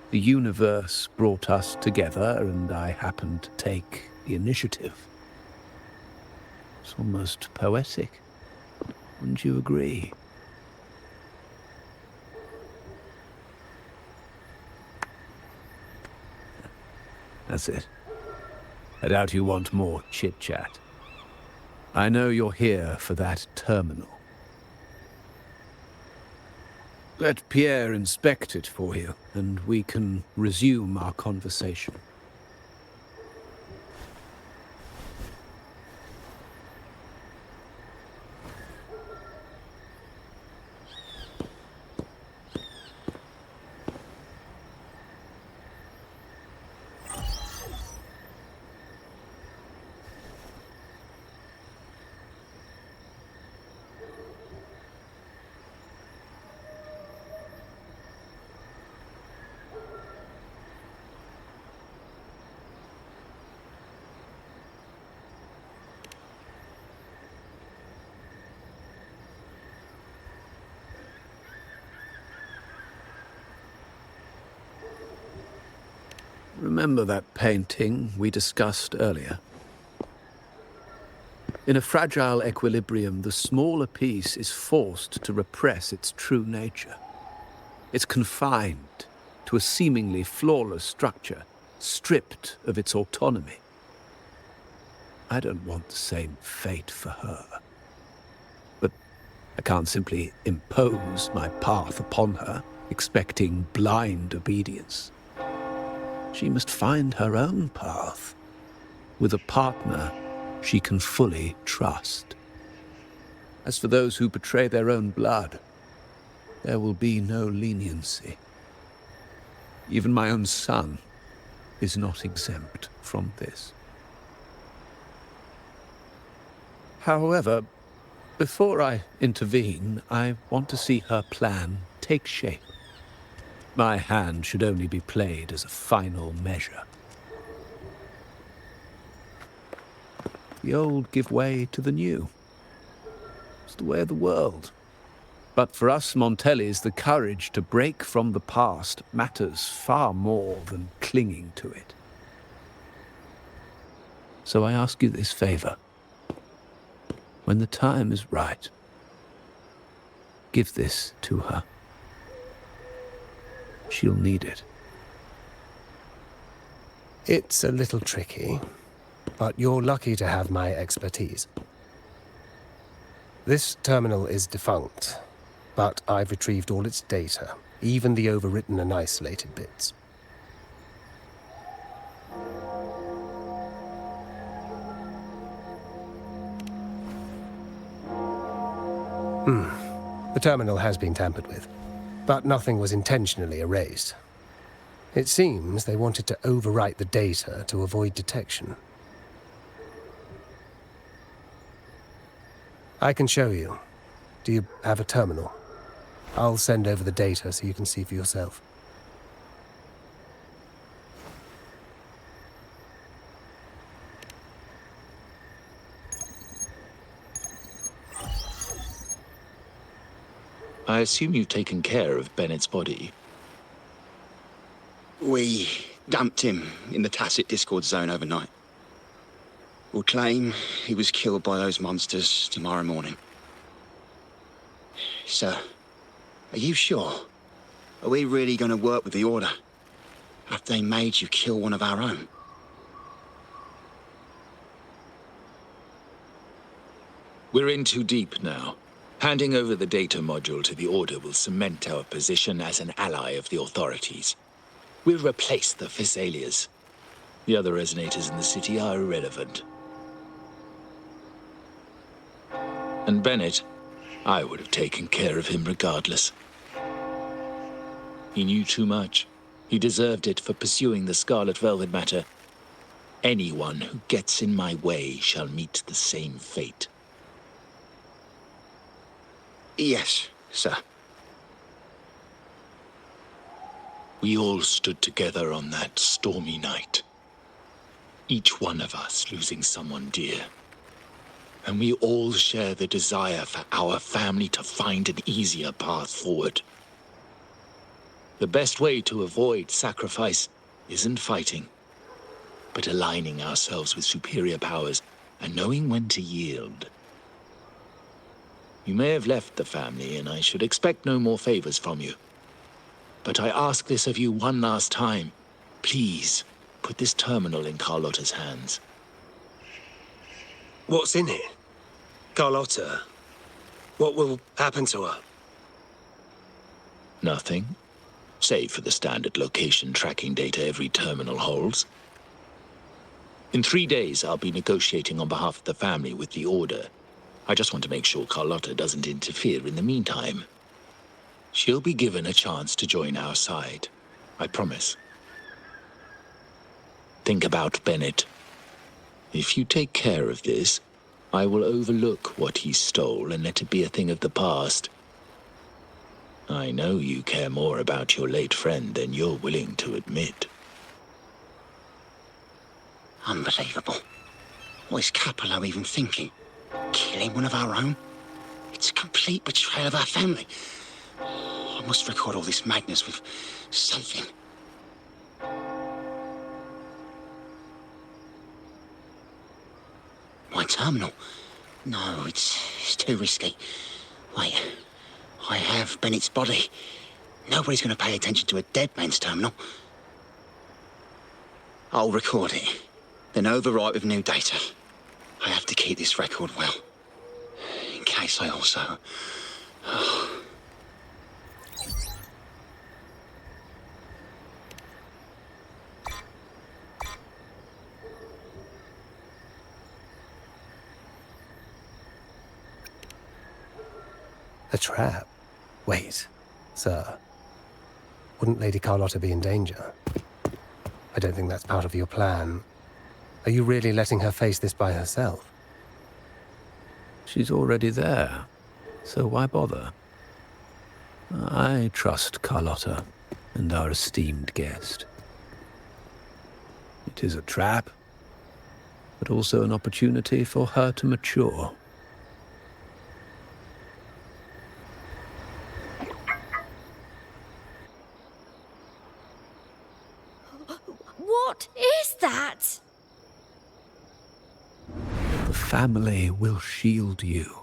The universe brought us together, and I happened to take the initiative. It's almost poetic. Wouldn't you agree? That's it. I doubt you want more chit-chat. I know you're here for that terminal. Let Pierre inspect it for you, and we can resume our conversation. Remember that painting we discussed earlier? In a fragile equilibrium, the smaller piece is forced to repress its true nature. It's confined to a seemingly flawless structure, stripped of its autonomy. I don't want the same fate for her. But I can't simply impose my path upon her, expecting blind obedience. She must find her own path, with a partner she can fully trust. As for those who betray their own blood, there will be no leniency. Even my own son is not exempt from this. However, before I intervene, I want to see her plan take shape. My hand should only be played as a final measure. The old give way to the new. It's the way of the world. But for us Montellis, the courage to break from the past matters far more than clinging to it. So I ask you this favor. When the time is right, give this to her. She'll need it. It's a little tricky, but you're lucky to have my expertise. This terminal is defunct, but I've retrieved all its data, even the overwritten and isolated bits. The terminal has been tampered with, but nothing was intentionally erased. It seems they wanted to overwrite the data to avoid detection. I can show you. Do you have a terminal? I'll send over the data so you can see for yourself. I assume you've taken care of Bennett's body. We dumped him in the Tacit Discord zone overnight. We'll claim he was killed by those monsters tomorrow morning. Sir, are you sure? Are we really going to work with the Order? Have they made you kill one of our own? We're in too deep now. Handing over the data module to the Order will cement our position as an ally of the authorities. We'll replace the Thessalias. The other resonators in the city are irrelevant. And Bennett, I would have taken care of him regardless. He knew too much. He deserved it for pursuing the Scarlet Velvet matter. Anyone who gets in my way shall meet the same fate. Yes, sir. We all stood together on that stormy night. Each one of us losing someone dear. And we all share the desire for our family to find an easier path forward. The best way to avoid sacrifice isn't fighting, but aligning ourselves with superior powers and knowing when to yield. You may have left the family, and I should expect no more favors from you. But I ask this of you one last time. Please, put this terminal in Carlotta's hands. What's in it? Carlotta? What will happen to her? Nothing, save for the standard location tracking data every terminal holds. In 3 days, I'll be negotiating on behalf of the family with the Order. I just want to make sure Carlotta doesn't interfere in the meantime. She'll be given a chance to join our side. I promise. Think about Bennett. If you take care of this, I will overlook what he stole and let it be a thing of the past. I know you care more about your late friend than you're willing to admit. Unbelievable. What is Capello even thinking? Killing one of our own? It's a complete betrayal of our family. I must record all this madness with something. My terminal? No, it's too risky. Wait, I have Bennett's body. Nobody's going to pay attention to a dead man's terminal. I'll record it, then overwrite with new data. I have to keep this record well, in case I also... A trap? Wait, sir. Wouldn't Lady Carlotta be in danger? I don't think that's part of your plan. Are you really letting her face this by herself? She's already there, so why bother? I trust Carlotta and our esteemed guest. It is a trap, but also an opportunity for her to mature. What is that? The family will shield you.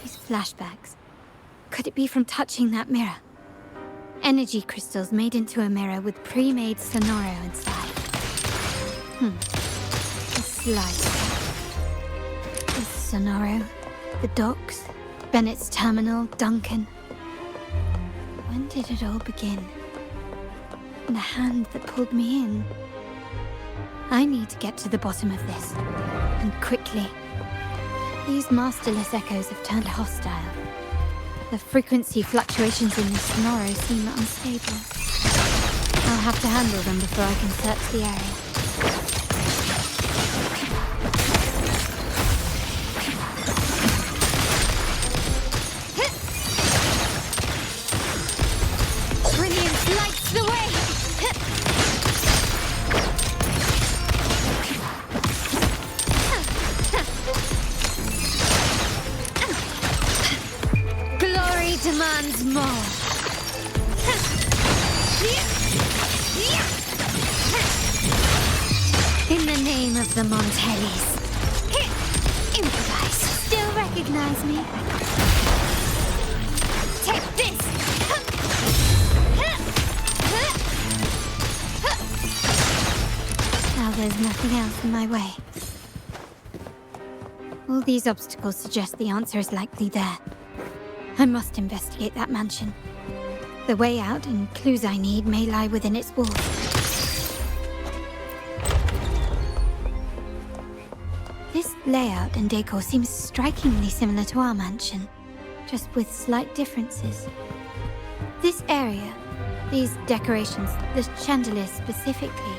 These flashbacks. Could it be from touching that mirror? Energy crystals made into a mirror with pre-made Sonoro inside. A slice. This Sonoro, the docks, Bennett's terminal, Duncan. When did it all begin? The hand that pulled me in. I need to get to the bottom of this, and quickly. These masterless echoes have turned hostile. The frequency fluctuations in this Sonoro seem unstable. I'll have to handle them before I can search the area. Brilliance lights the way! Glory demands more. In the name of the Montellis. Improvise. Still recognize me? Take this! there's nothing else in my way. All these obstacles suggest the answer is likely there. I must investigate that mansion. The way out and clues I need may lie within its walls. This layout and decor seems strikingly similar to our mansion, just with slight differences. This area, these decorations, the chandeliers specifically,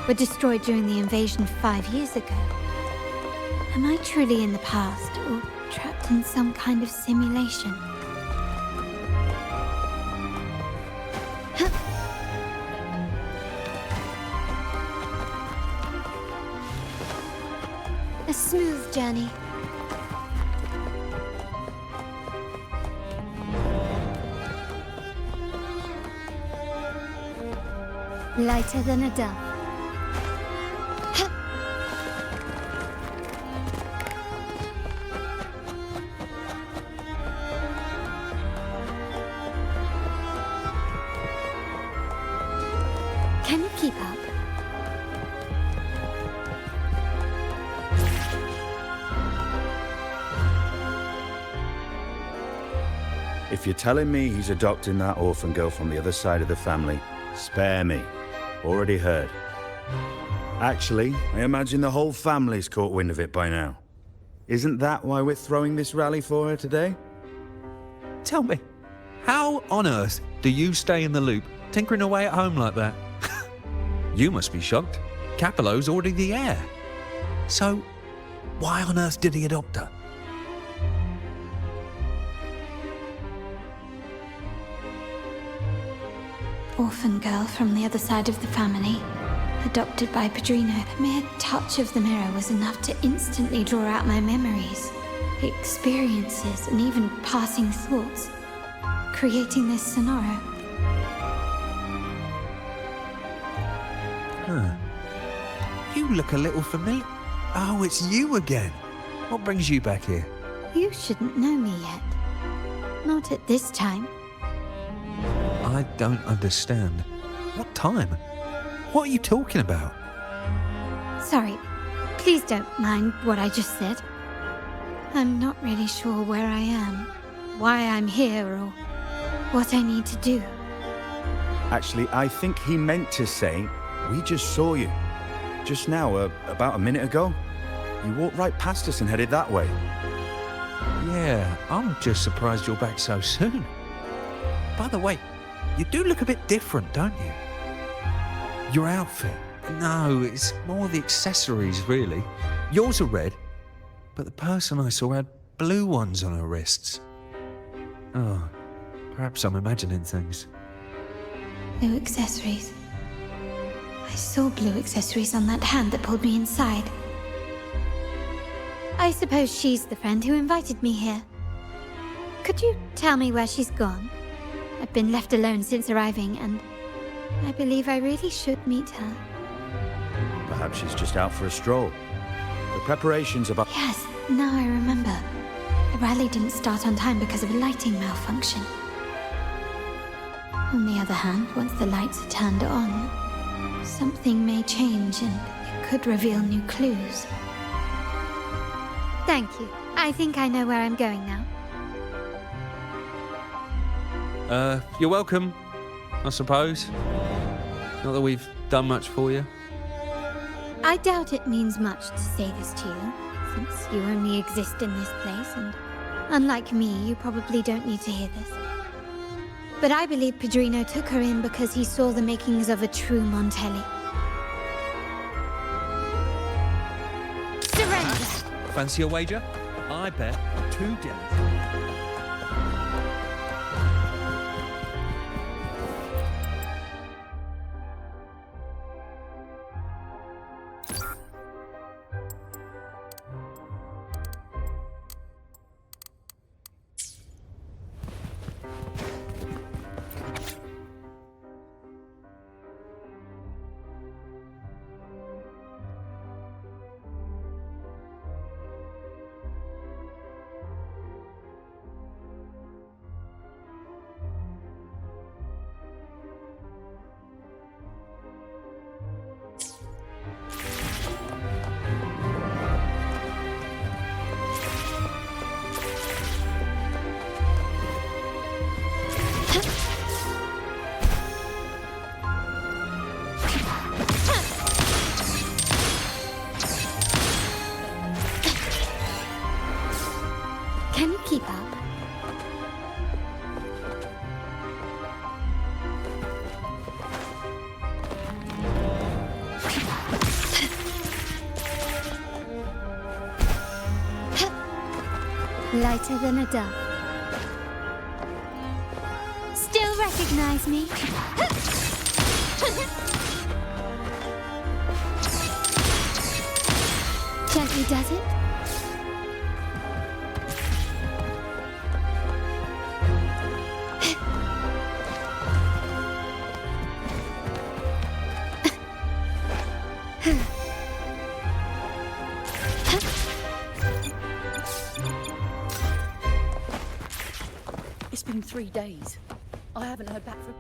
were destroyed during the invasion 5 years ago. Am I truly in the past, or trapped in some kind of simulation? A smooth journey. Lighter than a dove. Can you keep up? If you're telling me he's adopting that orphan girl from the other side of the family, spare me. Already heard. Actually, I imagine the whole family's caught wind of it by now. Isn't that why we're throwing this rally for her today? Tell me, how on earth do you stay in the loop, tinkering away at home like that? You must be shocked. Capello's already the heir. So, why on earth did he adopt her? Orphan girl from the other side of the family, adopted by Padrino. The mere touch of the mirror was enough to instantly draw out my memories, experiences, and even passing thoughts, creating this scenario. Huh. You look a little familiar. Oh, it's you again. What brings you back here? You shouldn't know me yet. Not at this time. I don't understand. What time? What are you talking about? Sorry. Please don't mind what I just said. I'm not really sure where I am, why I'm here, or what I need to do. Actually, I think he meant to say, we just saw you. Just now, about a minute ago. You walked right past us and headed that way. Yeah, I'm just surprised you're back so soon. By the way, you do look a bit different, don't you? Your outfit. No, it's more the accessories, really. Yours are red, but the person I saw had blue ones on her wrists. Oh, perhaps I'm imagining things. Blue accessories. I saw blue accessories on that hand that pulled me inside. I suppose she's the friend who invited me here. Could you tell me where she's gone? I've been left alone since arriving, and I believe I really should meet her. Perhaps she's just out for a stroll. The preparations about... Yes, now I remember. The rally didn't start on time because of a lighting malfunction. On the other hand, once the lights are turned on, something may change and it could reveal new clues. Thank you. I think I know where I'm going now. You're welcome, I suppose. Not that we've done much for you. I doubt it means much to say this to you, since you only exist in this place, and unlike me, you probably don't need to hear this. But I believe Padrino took her in because he saw the makings of a true Montelli. Surrender! Fancy a wager? I bet 2 days. Can you keep up? Lighter than a dove. Still recognize me? Gently does it? It's been 3 days. I haven't heard back from...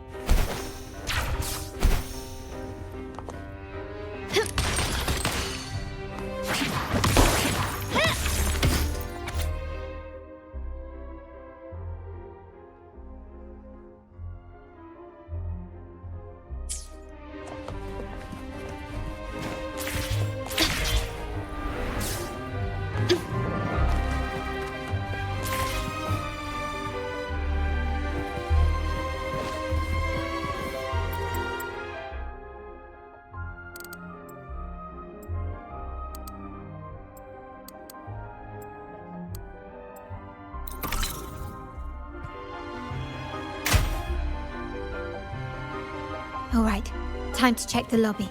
All right, time to check the lobby.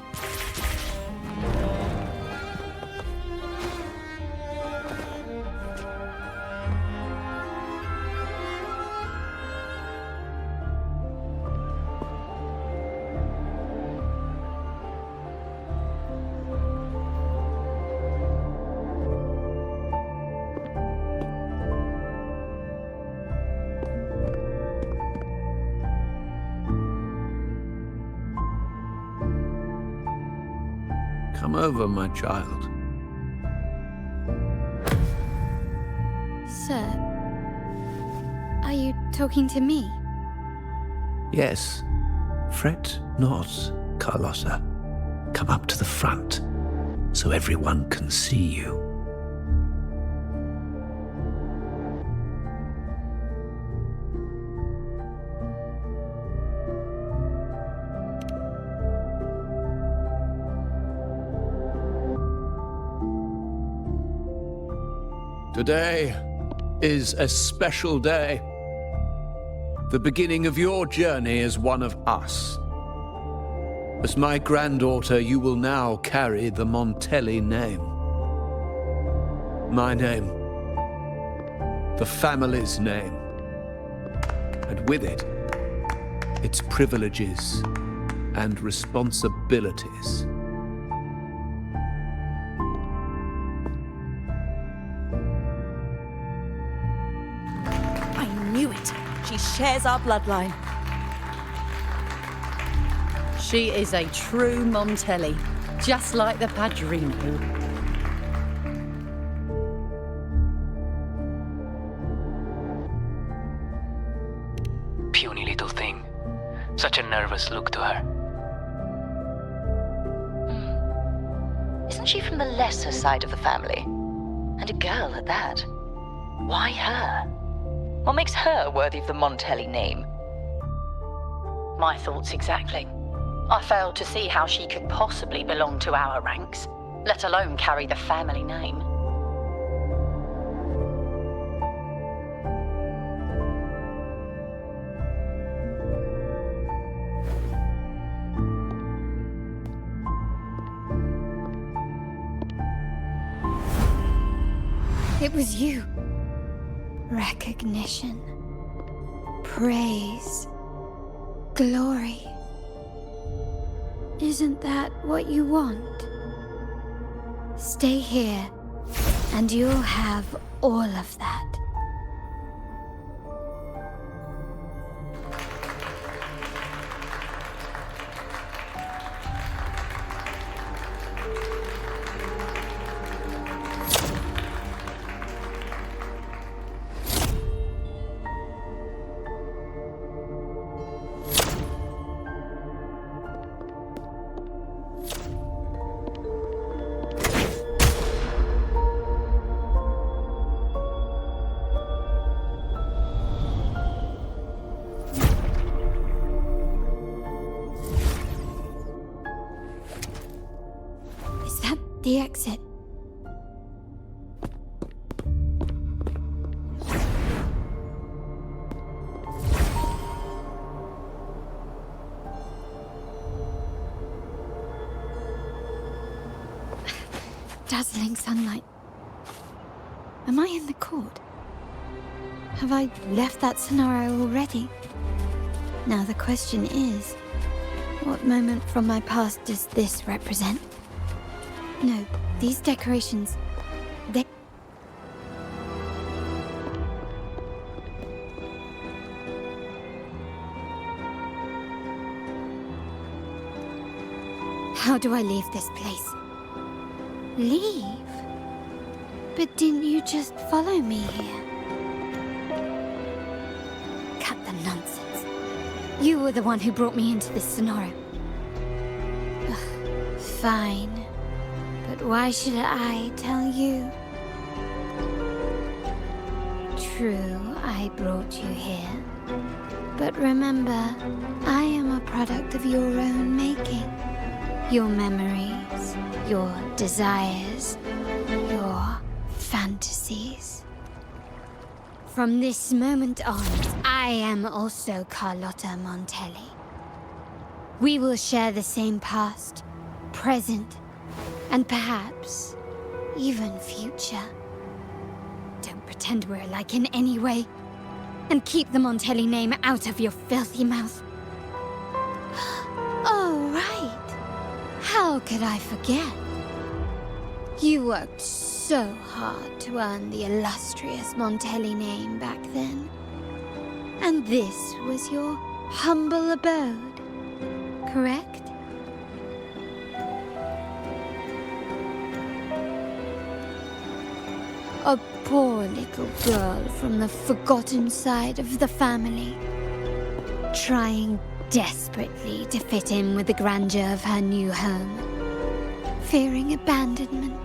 Come over, my child. Sir, are you talking to me? Yes. Fret not, Carlotta. Come up to the front, so everyone can see you. Today is a special day. The beginning of your journey as one of us. As my granddaughter, you will now carry the Montelli name. My name. The family's name. And with it, its privileges and responsibilities. Knew it. She shares our bloodline. She is a true Montelli, just like the Padrino. Puny little thing. Such a nervous look to her. Isn't she from the lesser side of the family? And a girl at that. Why her? What makes her worthy of the Montelli name? My thoughts exactly. I failed to see how she could possibly belong to our ranks, let alone carry the family name. It was you. Recognition. Praise. Glory. Isn't that what you want? Stay here, and you'll have all of that. The exit. Dazzling sunlight. Am I in the court? Have I left that scenario already? Now the question is, what moment from my past does this represent? No, these decorations, they... How do I leave this place? Leave? But didn't you just follow me here? Cut the nonsense. You were the one who brought me into this scenario. Ugh, fine. But why should I tell you? True, I brought you here. But remember, I am a product of your own making. Your memories, your desires, your fantasies. From this moment on, I am also Carlotta Montelli. We will share the same past, present, and perhaps even future. Don't pretend we're alike in any way, and keep the Montelli name out of your filthy mouth. Oh, right. How could I forget? You worked so hard to earn the illustrious Montelli name back then. And this was your humble abode, correct? A poor little girl from the forgotten side of the family, trying desperately to fit in with the grandeur of her new home, fearing abandonment,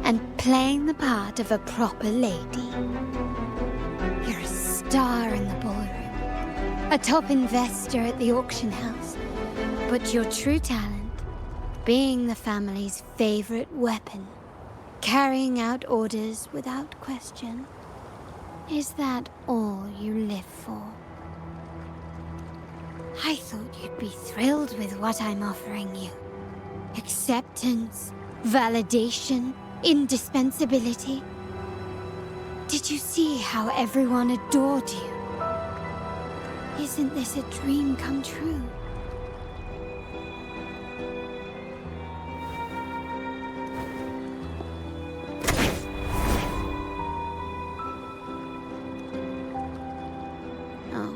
and playing the part of a proper lady. You're a star in the ballroom, a top investor at the auction house, but your true talent, being the family's favorite weapon, carrying out orders without question, is that all you live for? I thought you'd be thrilled with what I'm offering you. Acceptance, validation, indispensability. Did you see how everyone adored you? Isn't this a dream come true? Oh,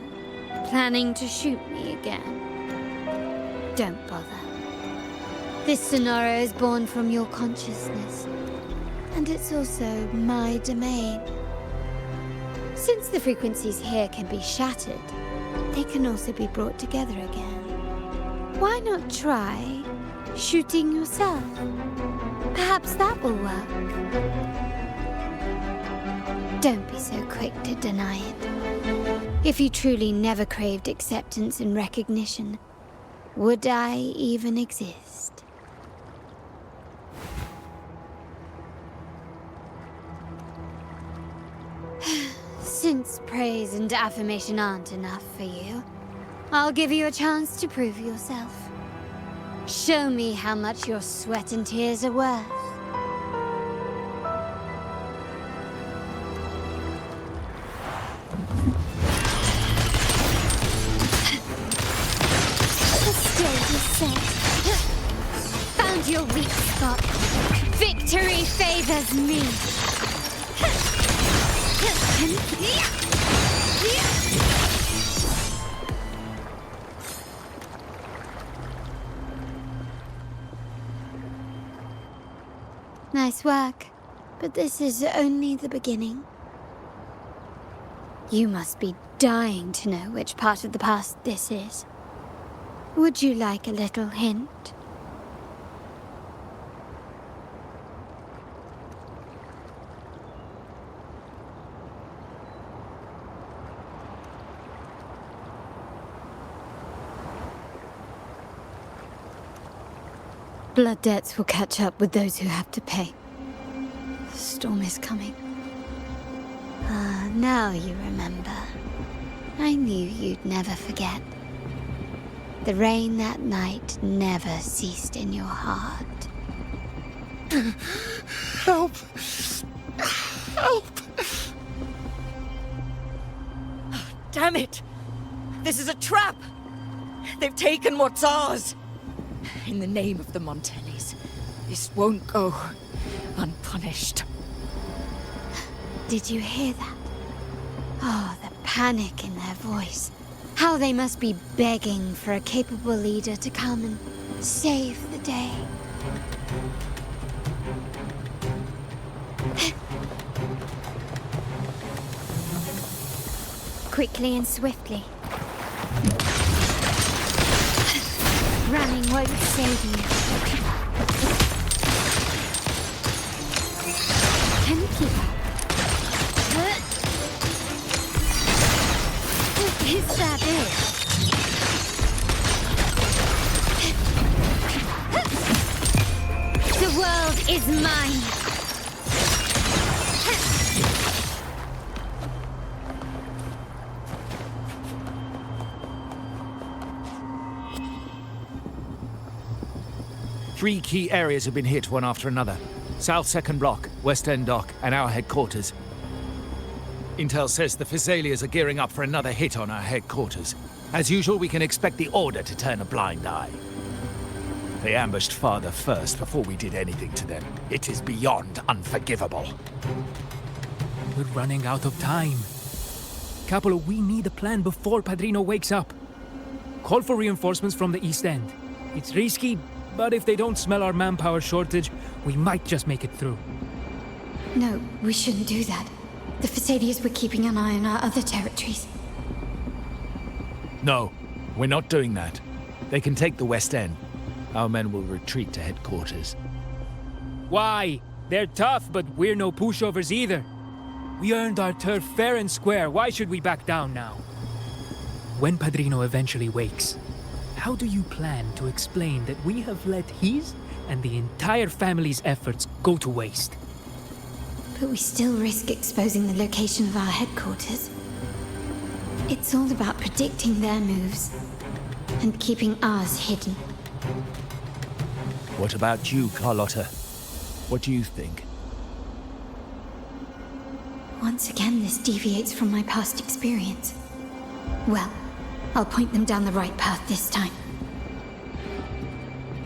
planning to shoot me again? Don't bother. This scenario is born from your consciousness, and it's also my domain. Since the frequencies here can be shattered, they can also be brought together again. Why not try shooting yourself? Perhaps that will work. Don't be so quick to deny it. If you truly never craved acceptance and recognition, would I even exist? Since praise and affirmation aren't enough for you, I'll give you a chance to prove yourself. Show me how much your sweat and tears are worth. The stage is set. Found your weak spot. Victory favors me. Nice work, but this is only the beginning. You must be dying to know which part of the past this is. Would you like a little hint? Blood debts will catch up with those who have to pay. The storm is coming. Ah, now you remember. I knew you'd never forget. The rain that night never ceased in your heart. Help! Help! Damn it! This is a trap! They've taken what's ours! In the name of the Montellis, this won't go unpunished. Did you hear that? Oh, the panic in their voice. How they must be begging for a capable leader to come and save the day. Quickly and swiftly. Running won't save you. Can you keep up? Is that it? The world is mine. Three key areas have been hit one after another. South Second Block, West End Dock, and our headquarters. Intel says the Physaelias are gearing up for another hit on our headquarters. As usual, we can expect the Order to turn a blind eye. They ambushed Father first before we did anything to them. It is beyond unforgivable. We're running out of time. Capolo, we need a plan before Padrino wakes up. Call for reinforcements from the East End. It's risky, but if they don't smell our manpower shortage, we might just make it through. No, we shouldn't do that. The Physaelias were keeping an eye on our other territories. No, we're not doing that. They can take the West End. Our men will retreat to headquarters. Why? They're tough, but we're no pushovers either. We earned our turf fair and square. Why should we back down now? When Padrino eventually wakes, how do you plan to explain that we have let his and the entire family's efforts go to waste? But we still risk exposing the location of our headquarters. It's all about predicting their moves and keeping ours hidden. What about you, Carlotta? What do you think? Once again, this deviates from my past experience. Well, I'll point them down the right path this time.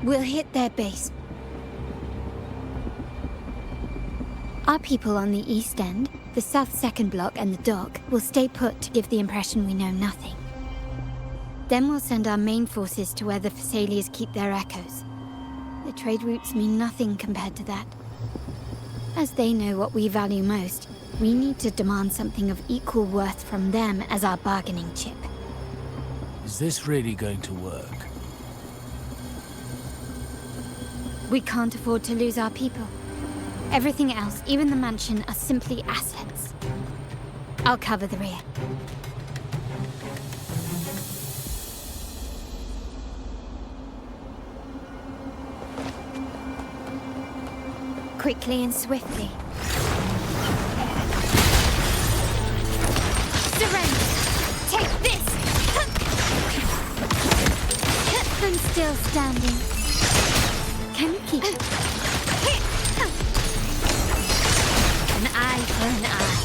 We'll hit their base. Our people on the East End, the South Second Block and the Dock will stay put to give the impression we know nothing. Then we'll send our main forces to where the Physaelias keep their echoes. The trade routes mean nothing compared to that. As they know what we value most, we need to demand something of equal worth from them as our bargaining chip. Is this really going to work? We can't afford to lose our people. Everything else, even the mansion, are simply assets. I'll cover the rear. Quickly and swiftly. Surrender! Take this! I'm still standing. Can you keep it? An eye for an eye.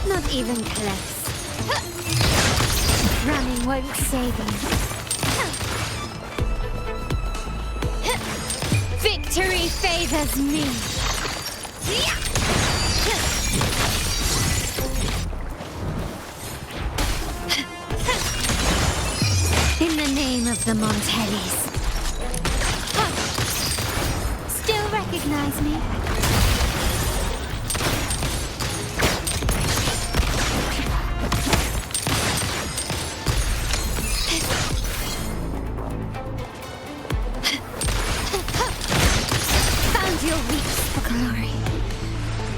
Not even close. Running won't save you. Victory favors me. In the name of the Montellis. Still recognize me? Found your weeks for glory.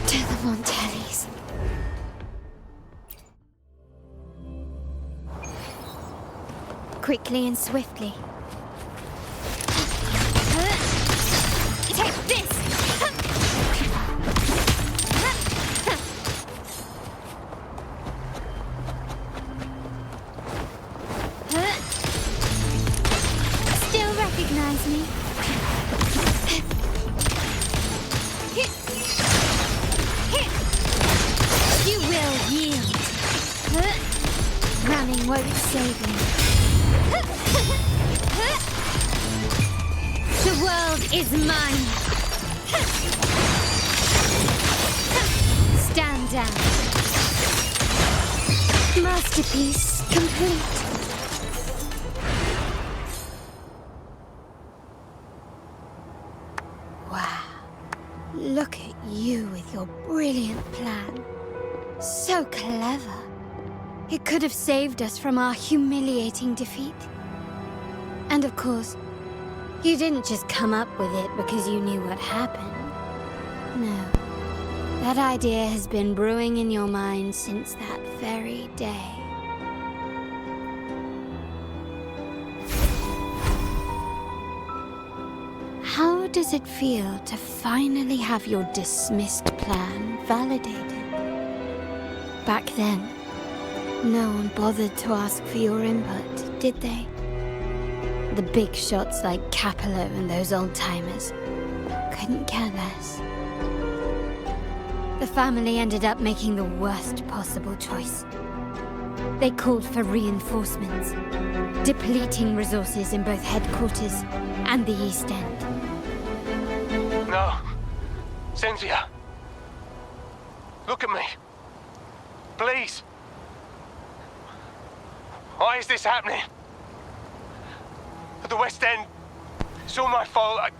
To the Montellis. quickly and swiftly. Take this! Still recognize me? You will yield. Running won't save me. The world is mine. Stand down. Masterpiece complete. Wow. Look at you with your brilliant plan. So clever. It could have saved us from our humiliating defeat. And of course, you didn't just come up with it because you knew what happened. No. That idea has been brewing in your mind since that very day. How does it feel to finally have your dismissed plan validated? Back then, no one bothered to ask for your input, did they? The big shots like Capello and those old-timers couldn't care less. The family ended up making the worst possible choice. They called for reinforcements, depleting resources in both headquarters and the East End. No. Cynthia. Look at me. Please. Why is this happening? At the West End, it's all my fault. I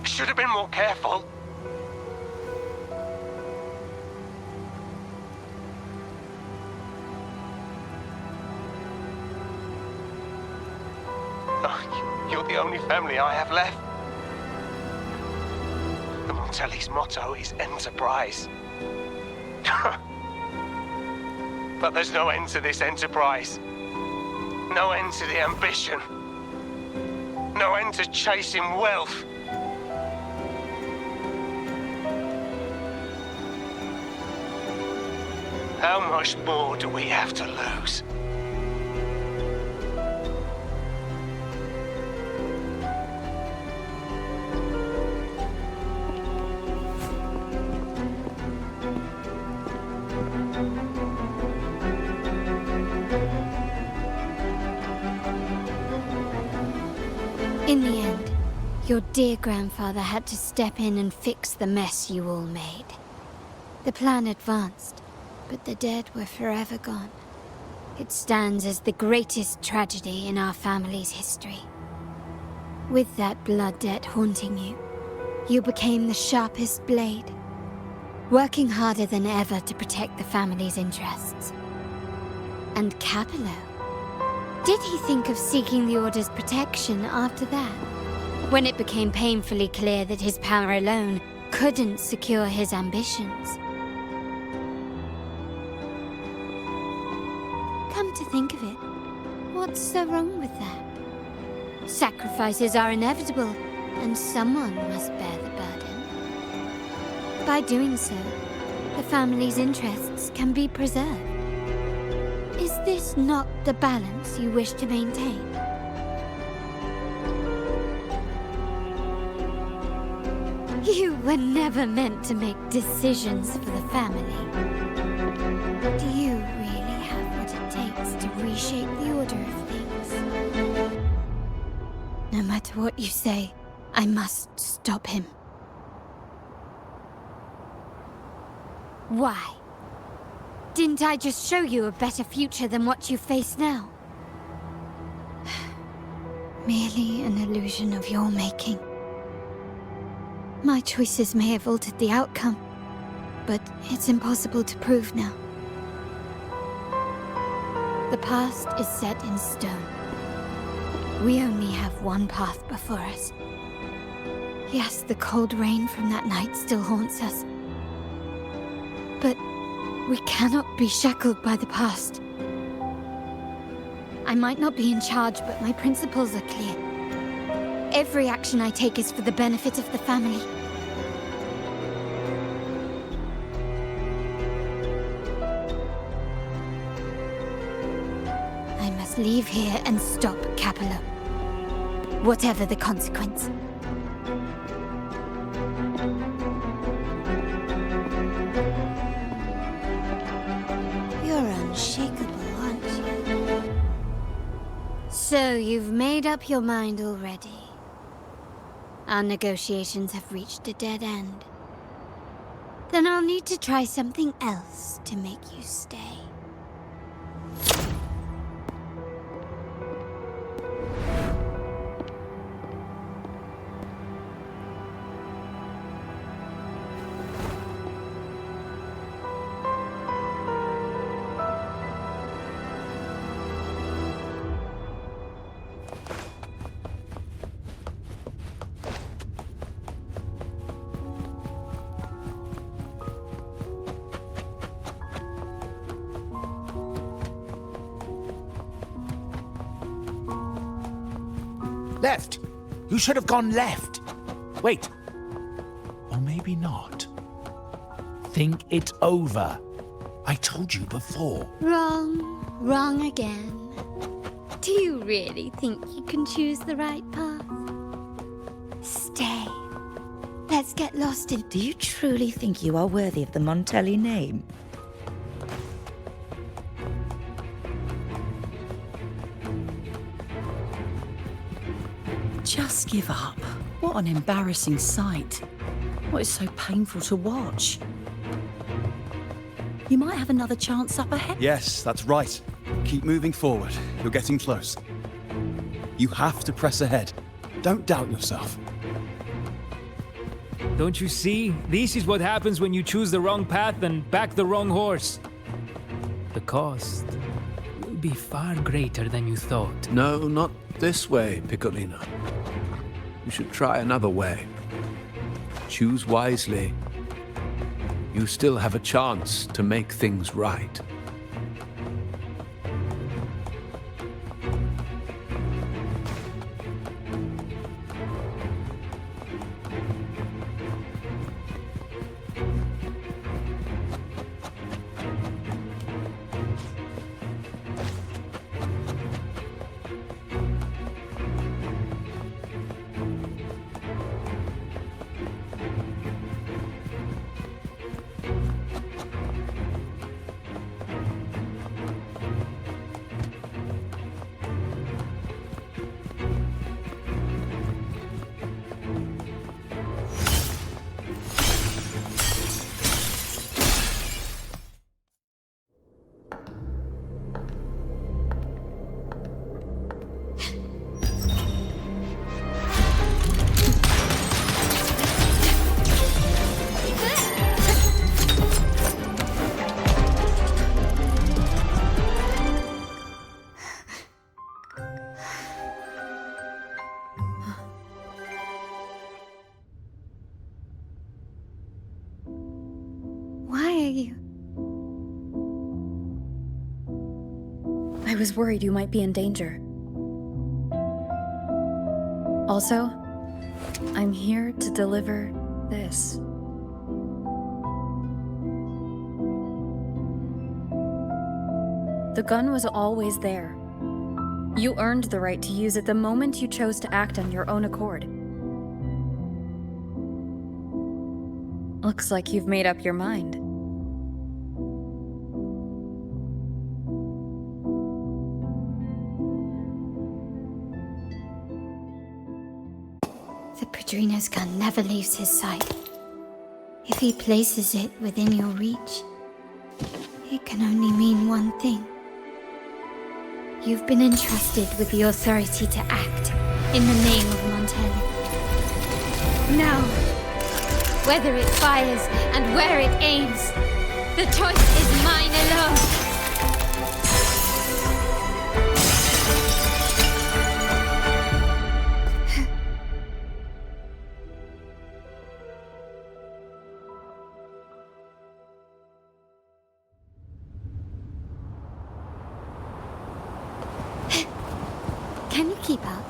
should have been more careful. Oh, you're the only family I have left. The Montelli's motto is enterprise. But there's no end to this enterprise. No end to the ambition. No end to chasing wealth. How much more do we have to lose? In the end, your dear grandfather had to step in and fix the mess you all made. The plan advanced, but the dead were forever gone. It stands as the greatest tragedy in our family's history. With that blood debt haunting you, you became the sharpest blade, working harder than ever to protect the family's interests. And Capello? Did he think of seeking the Order's protection after that? When it became painfully clear that his power alone couldn't secure his ambitions? Come to think of it, what's so wrong with that? Sacrifices are inevitable, and someone must bear the burden. By doing so, the family's interests can be preserved. Is this not the balance you wish to maintain? You were never meant to make decisions for the family. Do you really have what it takes to reshape the order of things? No matter what you say, I must stop him. Why? Didn't I just show you a better future than what you face now? Merely an illusion of your making. My choices may have altered the outcome, but it's impossible to prove now. The past is set in stone. We only have one path before us. Yes, the cold rain from that night still haunts us. But we cannot be shackled by the past. I might not be in charge, but my principles are clear. Every action I take is for the benefit of the family. I must leave here and stop Capello. Whatever the consequence. You're unshakable, aren't you? So you've made up your mind already. Our negotiations have reached a dead end. Then I'll need to try something else to make you stay. Left! You should have gone left! Wait. Or maybe not. Think it over. I told you before. Wrong. Wrong again. Do you really think you can choose the right path? Stay. Let's get lost in... Do you truly think you are worthy of the Montelli name? Just give up. What an embarrassing sight. What is so painful to watch? You might have another chance up ahead. Yes, that's right. Keep moving forward. You're getting close. You have to press ahead. Don't doubt yourself. Don't you see? This is what happens when you choose the wrong path and back the wrong horse. The cost will be far greater than you thought. No, not this way, Piccolino. You should try another way. Choose wisely. You still have a chance to make things right. I was worried you might be in danger. Also, I'm here to deliver this. The gun was always there. You earned the right to use it the moment you chose to act on your own accord. Looks like you've made up your mind. The Padrino's gun never leaves his sight. If he places it within your reach, it can only mean one thing. You've been entrusted with the authority to act in the name of Montelli. Now, whether it fires and where it aims, the choice is mine alone. keep up.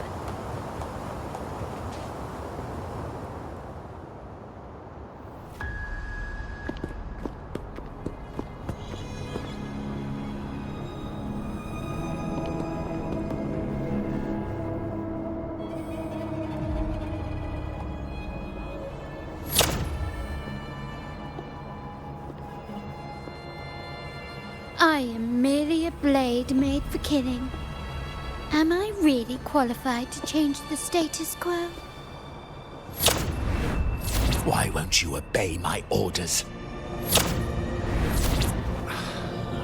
I am merely a blade made for killing. Am I really qualified to change the status quo? Why won't you obey my orders?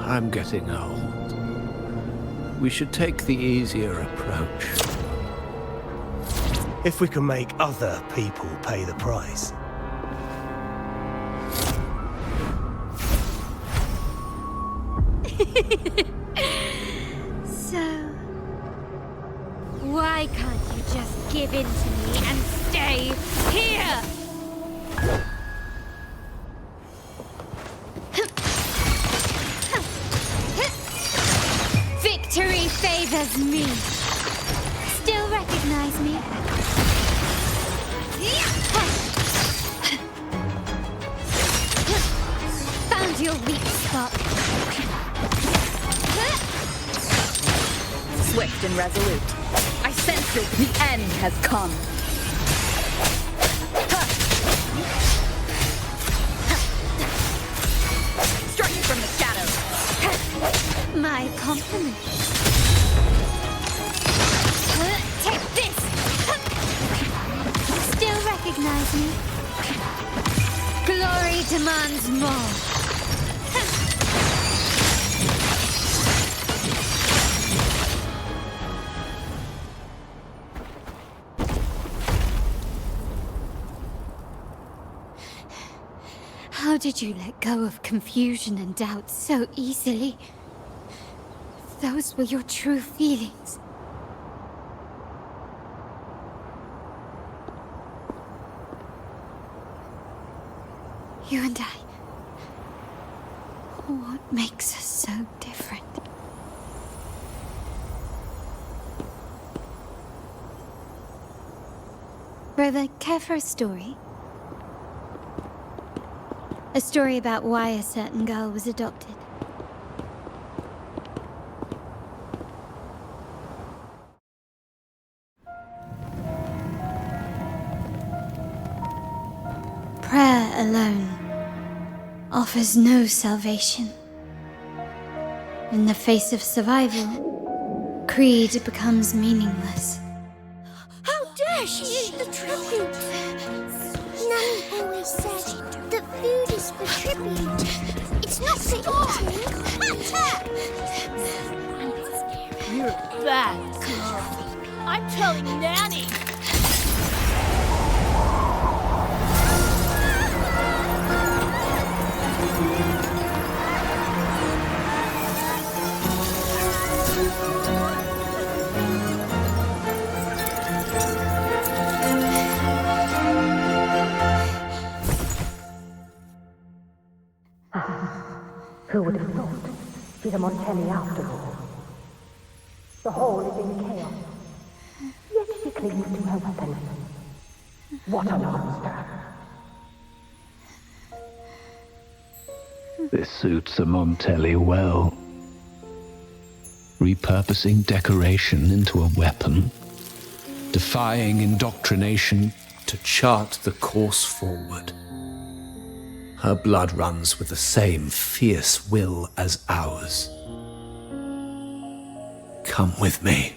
I'm getting old. We should take the easier approach. If we can make other people pay the price. So, why can't you just give in to me and stay here? Victory favors me. Still recognize me? Found your weak spot. Swift and resolute. I sense it. The end has come. Strike from the shadows. My compliments. Take this! Still recognize me? Glory demands more. How did you let go of confusion and doubt so easily? Those were your true feelings. You and I. What makes us so different? Brother, care for a story? A story about why a certain girl was adopted. Prayer alone offers no salvation. In the face of survival, creed becomes meaningless. How dare she eat the tribute? Nanny always said that food is for tribute. It's not for eating. Attack! You're a bad girl. I'm telling Nanny. Who would have thought? She's a Montelli after all. The hall is in chaos. Yet she clings to her weapon. What a monster! This suits a Montelli well. Repurposing decoration into a weapon, defying indoctrination to chart the course forward. Her blood runs with the same fierce will as ours. Come with me.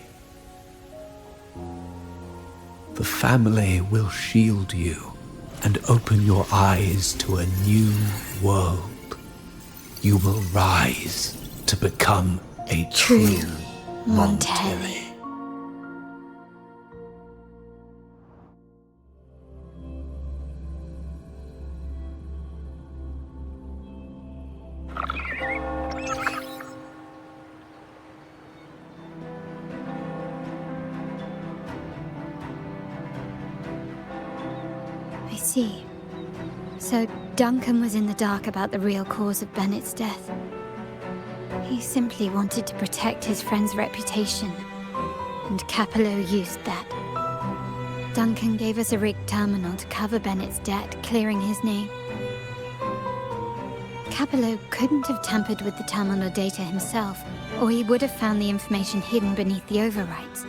The family will shield you and open your eyes to a new world. You will rise to become a true Montelli. I see. So Duncan was in the dark about the real cause of Bennett's death. He simply wanted to protect his friend's reputation. and Capello used that. Duncan gave us a rigged terminal to cover Bennett's debt, clearing his name. Capello couldn't have tampered with the terminal data himself, or he would have found the information hidden beneath the overwrites.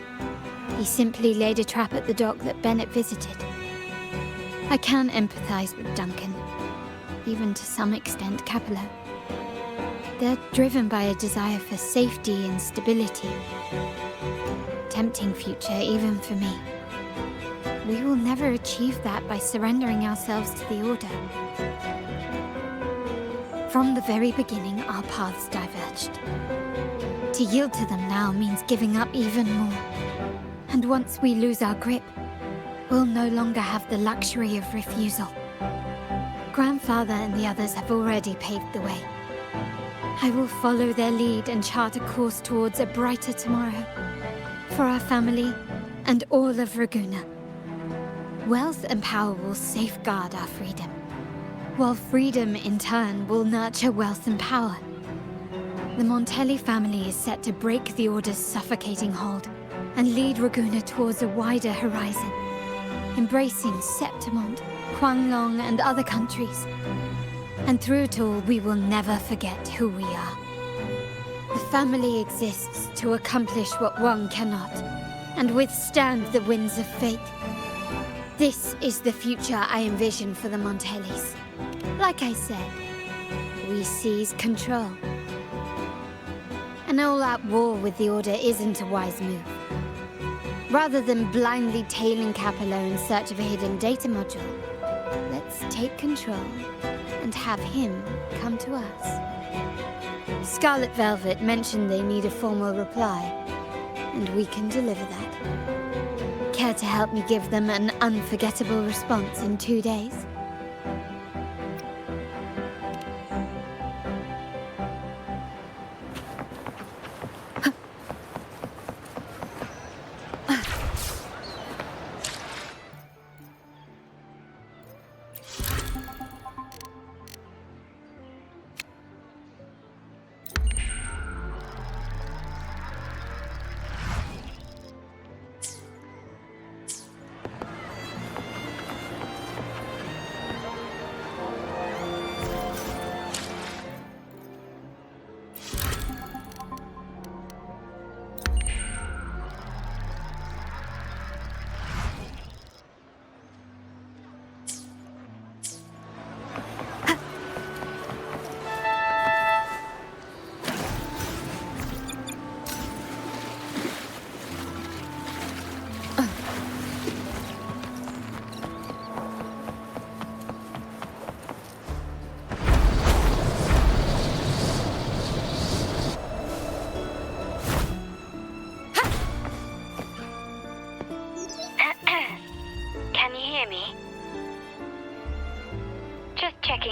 He simply laid a trap at the dock that Bennett visited. I can empathize with Duncan, even to some extent Capello. They're driven by a desire for safety and stability. Tempting future even for me. We will never achieve that by surrendering ourselves to the Order. From the very beginning, our paths diverged. To yield to them now means giving up even more. And once we lose our grip, we'll no longer have the luxury of refusal. Grandfather and the others have already paved the way. I will follow their lead and chart a course towards a brighter tomorrow. For our family and all of Raguna. Wealth and power will safeguard our freedom, while freedom in turn will nurture wealth and power. The Montelli family is set to break the Order's suffocating hold and lead Raguna towards a wider horizon, embracing Septimont, Huanglong, and other countries. And through it all, we will never forget who we are. The family exists to accomplish what one cannot, and withstand the winds of fate. This is the future I envision for the Montellis. Like I said, we seize control. An all-out war with the Order isn't a wise move. Rather than blindly tailing Capello in search of a hidden data module, let's take control and have him come to us. Scarlet Velvet mentioned they need a formal reply, and we can deliver that. Care to help me give them an unforgettable response in 2 days?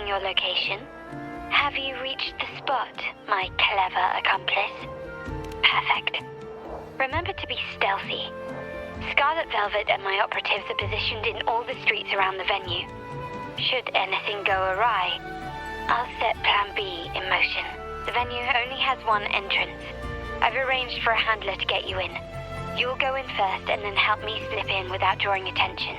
Your location. Have you reached the spot, my clever accomplice? Perfect. Remember to be stealthy. Scarlet Velvet and my operatives are positioned in all the streets around the venue. Should anything go awry, I'll set Plan B in motion. The venue only has one entrance. I've arranged for a handler to get you in. You'll go in first and then help me slip in without drawing attention.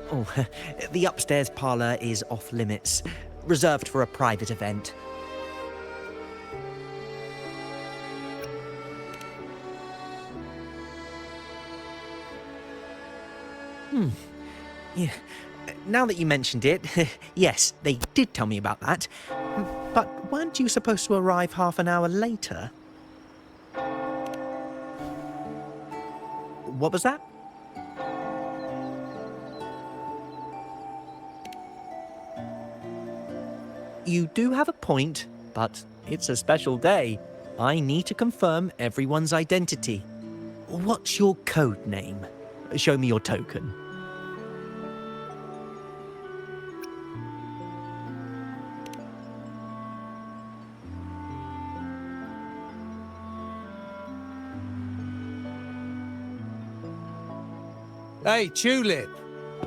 Oh, the upstairs parlor is off limits, reserved for a private event. Yeah. Now that you mentioned it, yes, they did tell me about that. But weren't you supposed to arrive half an hour later? What was that? You do have a point, but it's a special day. I need to confirm everyone's identity. What's your code name? Show me your token. Hey, Tulip!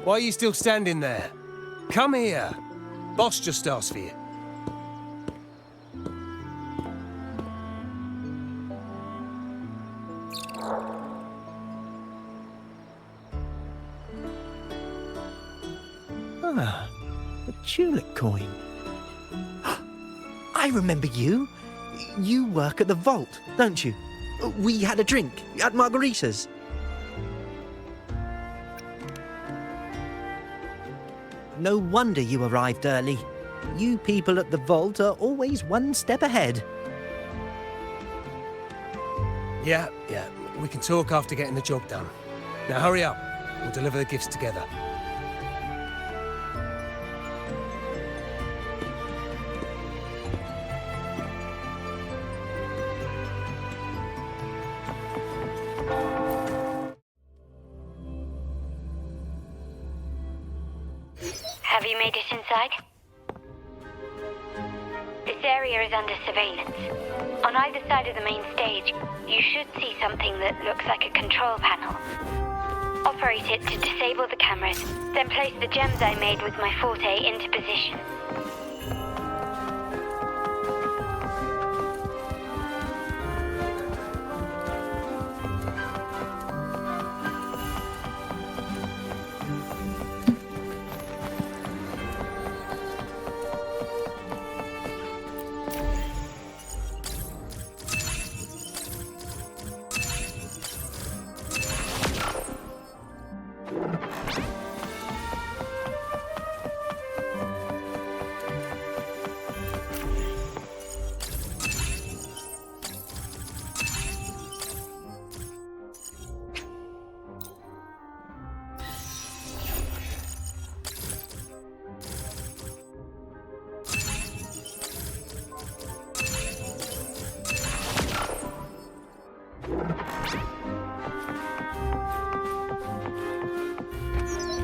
Why are you still standing there? Come here. Boss just asked for you. Ah, a tulip coin. I remember you. You work at the vault, don't you? We had a drink at Margarita's. No wonder you arrived early. You people at the vault are always one step ahead. Yeah, we can talk after getting the job done. Now hurry up. We'll deliver the gifts together. Have you made it inside? This area is under surveillance. On either side of the main stage, you should see something that looks like a control panel. Operate it to disable the cameras, then place the gems I made with my forte into position.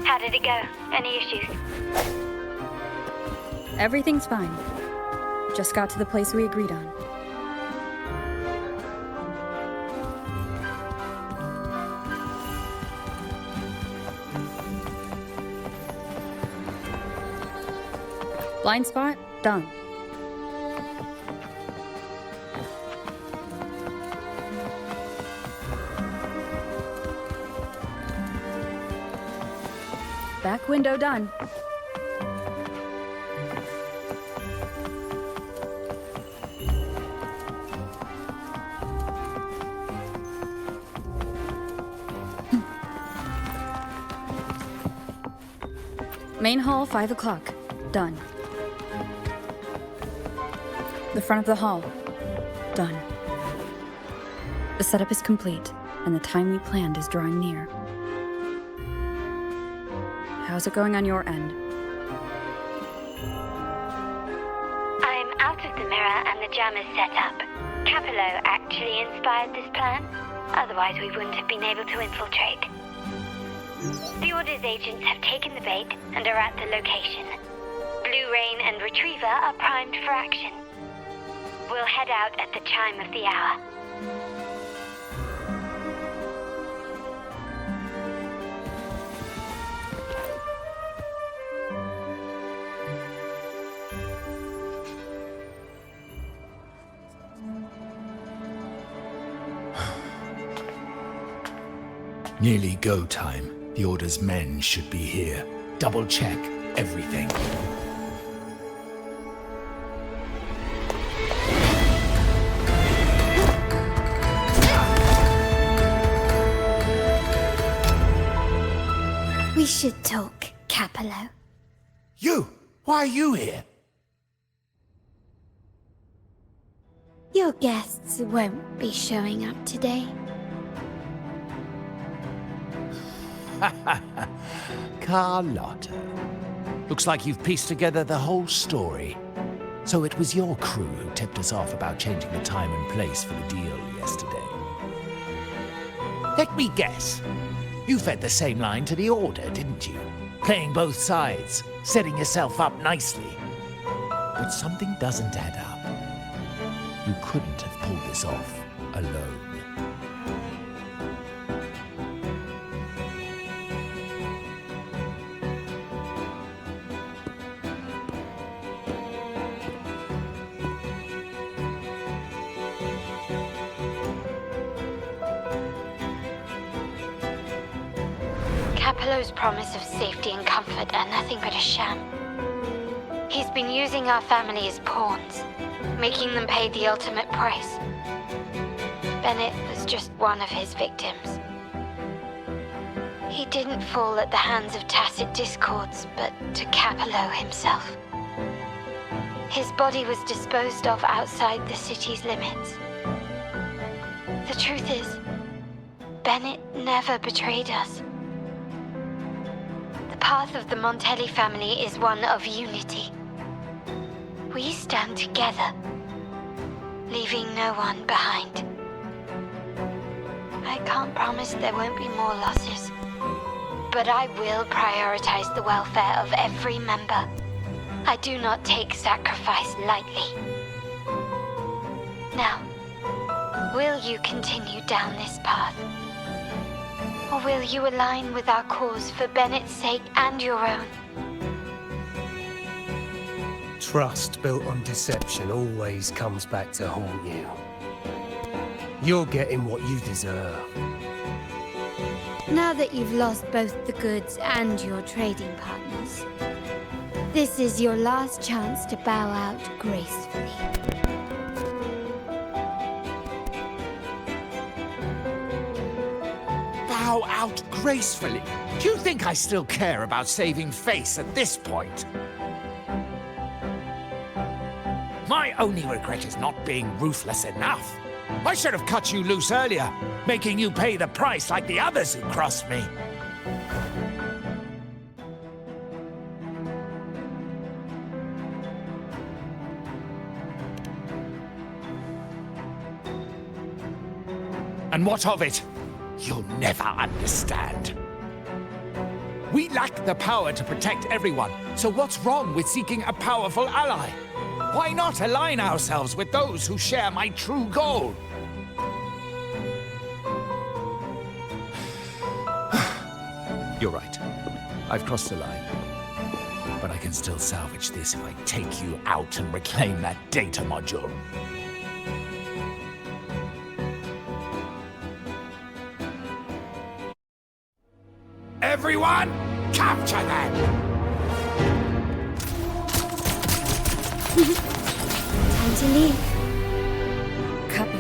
How did it go? Any issues? Everything's fine. Just got to the place we agreed on. Blind spot? Done. Back window done. Main hall, 5 o'clock. Done. The front of the hall. Done. The setup is complete, and the time we planned is drawing near. How's it going on your end? I'm out of the mirror and the jam is set up. Capello actually inspired this plan. Otherwise, we wouldn't have been able to infiltrate. The Order's agents have taken the bait and are at the location. Blue Rain and Retriever are primed for action. We'll head out at the chime of the hour. Nearly go time. The Order's men should be here. Double check everything. We should talk, Capello. You! Why are you here? Your guests won't be showing up today. Carlotta. Looks like you've pieced together the whole story. So it was your crew who tipped us off about changing the time and place for the deal yesterday. Let me guess. You fed the same line to the Order, didn't you? Playing both sides, setting yourself up nicely. But something doesn't add up. You couldn't have pulled this off alone. Capello's promise of safety and comfort are nothing but a sham. He's been using our family as pawns, making them pay the ultimate price. Bennett was just one of his victims. He didn't fall at the hands of tacit discords, but to Capello himself. His body was disposed of outside the city's limits. The truth is, Bennett never betrayed us. The path of the Montelli family is one of unity. We stand together, leaving no one behind. I can't promise there won't be more losses, but I will prioritize the welfare of every member. I do not take sacrifice lightly. Now, will you continue down this path? Or will you align with our cause for Bennett's sake and your own? Trust built on deception always comes back to haunt you. You're getting what you deserve. Now that you've lost both the goods and your trading partners, this is your last chance to bow out gracefully. Bow out gracefully? Do you think I still care about saving face at this point? My only regret is not being ruthless enough. I should have cut you loose earlier, making you pay the price like the others who crossed me. And what of it? You'll never understand. We lack the power to protect everyone, so what's wrong with seeking a powerful ally? Why not align ourselves with those who share my true goal? You're right. I've crossed the line. But I can still salvage this if I take you out and reclaim that data module. Everyone, capture them! Time to leave. Copy.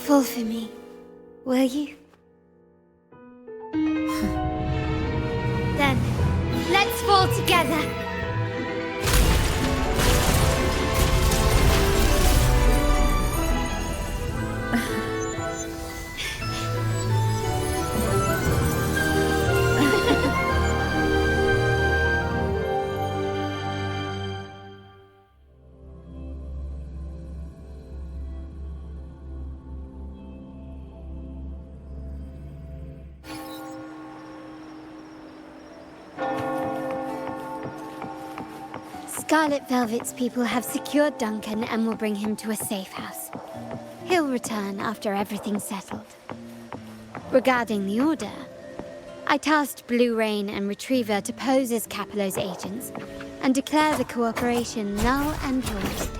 Fall for me, will you? Then, let's fall together! Scarlet Velvet's people have secured Duncan and will bring him to a safe house. He'll return after everything's settled. Regarding the Order, I tasked Blue Rain and Retriever to pose as Capello's agents and declare the cooperation null and void.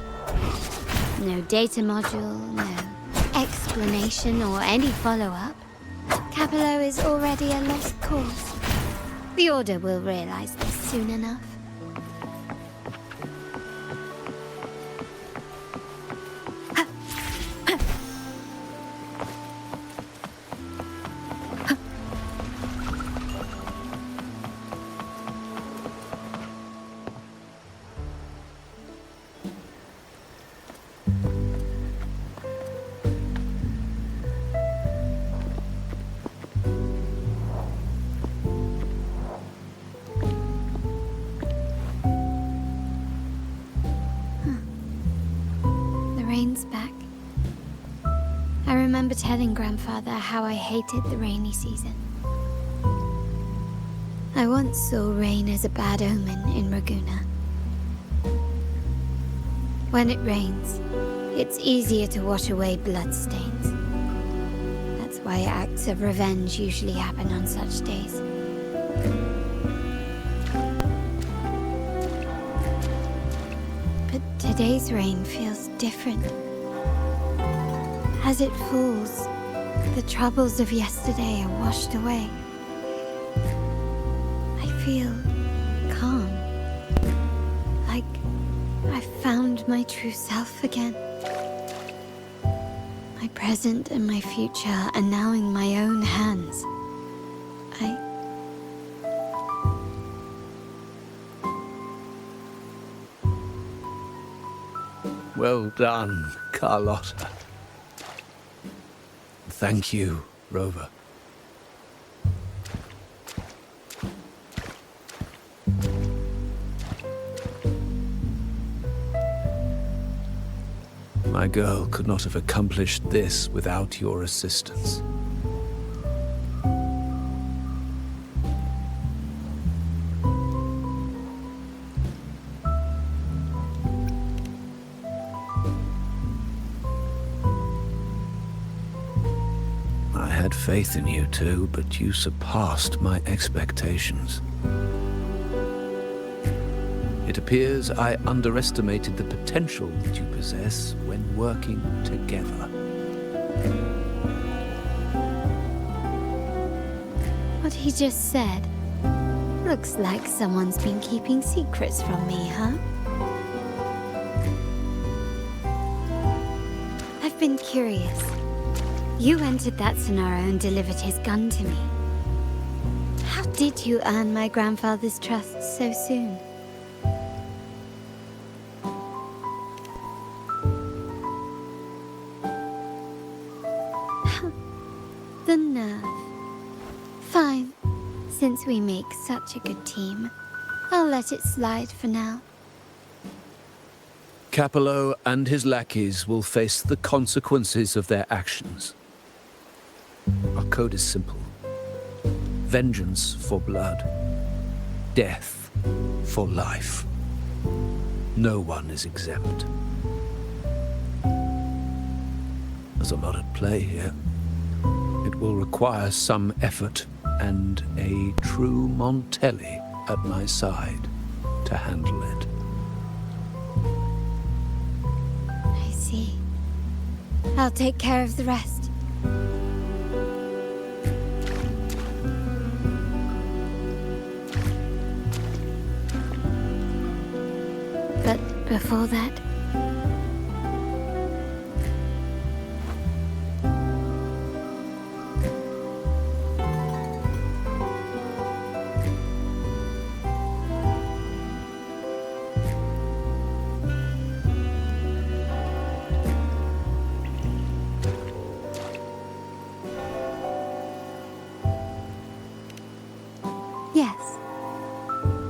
No data module, no explanation or any follow-up. Capello is already a lost cause. The Order will realize this soon enough. Back. I remember telling Grandfather how I hated the rainy season. I once saw rain as a bad omen in Raguna. When it rains, it's easier to wash away bloodstains. That's why acts of revenge usually happen on such days. But today's rain feels different. As it falls, the troubles of yesterday are washed away. I feel calm. Like I've found my true self again. My present and my future are now in my own hands. Well done, Carlotta. Thank you, Rover. My girl could not have accomplished this without your assistance. I had faith in you too, but you surpassed my expectations. It appears I underestimated the potential that you possess when working together. What he just said. Looks like someone's been keeping secrets from me, huh? I've been curious. You entered that Sonaro and delivered his gun to me. How did you earn my grandfather's trust so soon? The nerve. Fine. Since we make such a good team, I'll let it slide for now. Capello and his lackeys will face the consequences of their actions. Our code is simple. Vengeance for blood. Death for life. No one is exempt. There's a lot at play here. It will require some effort and a true Montelli at my side to handle it. I see. I'll take care of the rest. But before that... Yes.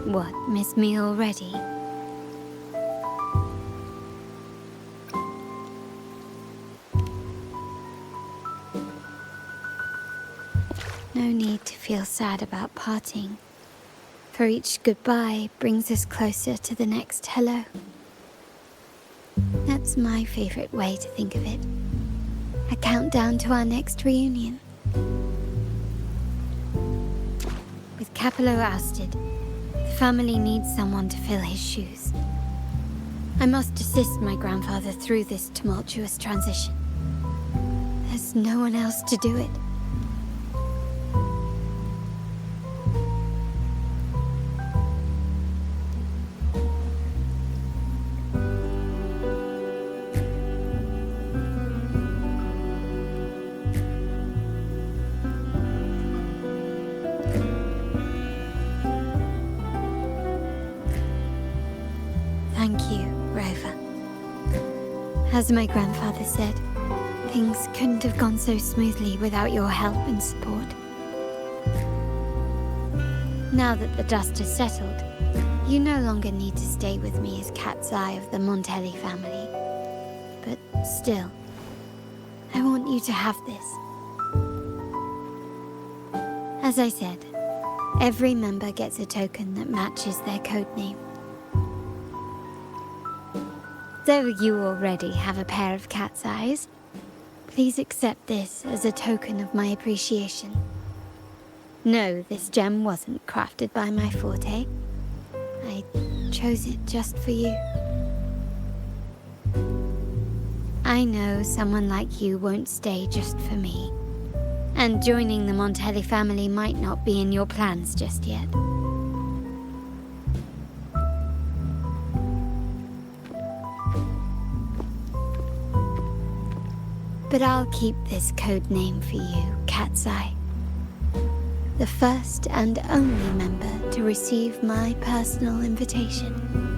What, miss me already? No need to feel sad about parting, for each goodbye brings us closer to the next hello. That's my favorite way to think of it. A countdown to our next reunion. With Capello ousted, the family needs someone to fill his shoes. I must assist my grandfather through this tumultuous transition. There's no one else to do it. Thank you, Rover. As my grandfather said, things couldn't have gone so smoothly without your help and support. Now that the dust has settled, you no longer need to stay with me as cat's eye of the Montelli family. But still, I want you to have this. As I said, Every member gets a token that matches their codename. So you already have a pair of cat's eyes. Please accept this as a token of my appreciation. No, this gem wasn't crafted by my forte. I chose it just for you. I know someone like you won't stay just for me. And joining the Montelli family might not be in your plans just yet. But I'll keep this code name for you, Cat's Eye. The first and only member to receive my personal invitation.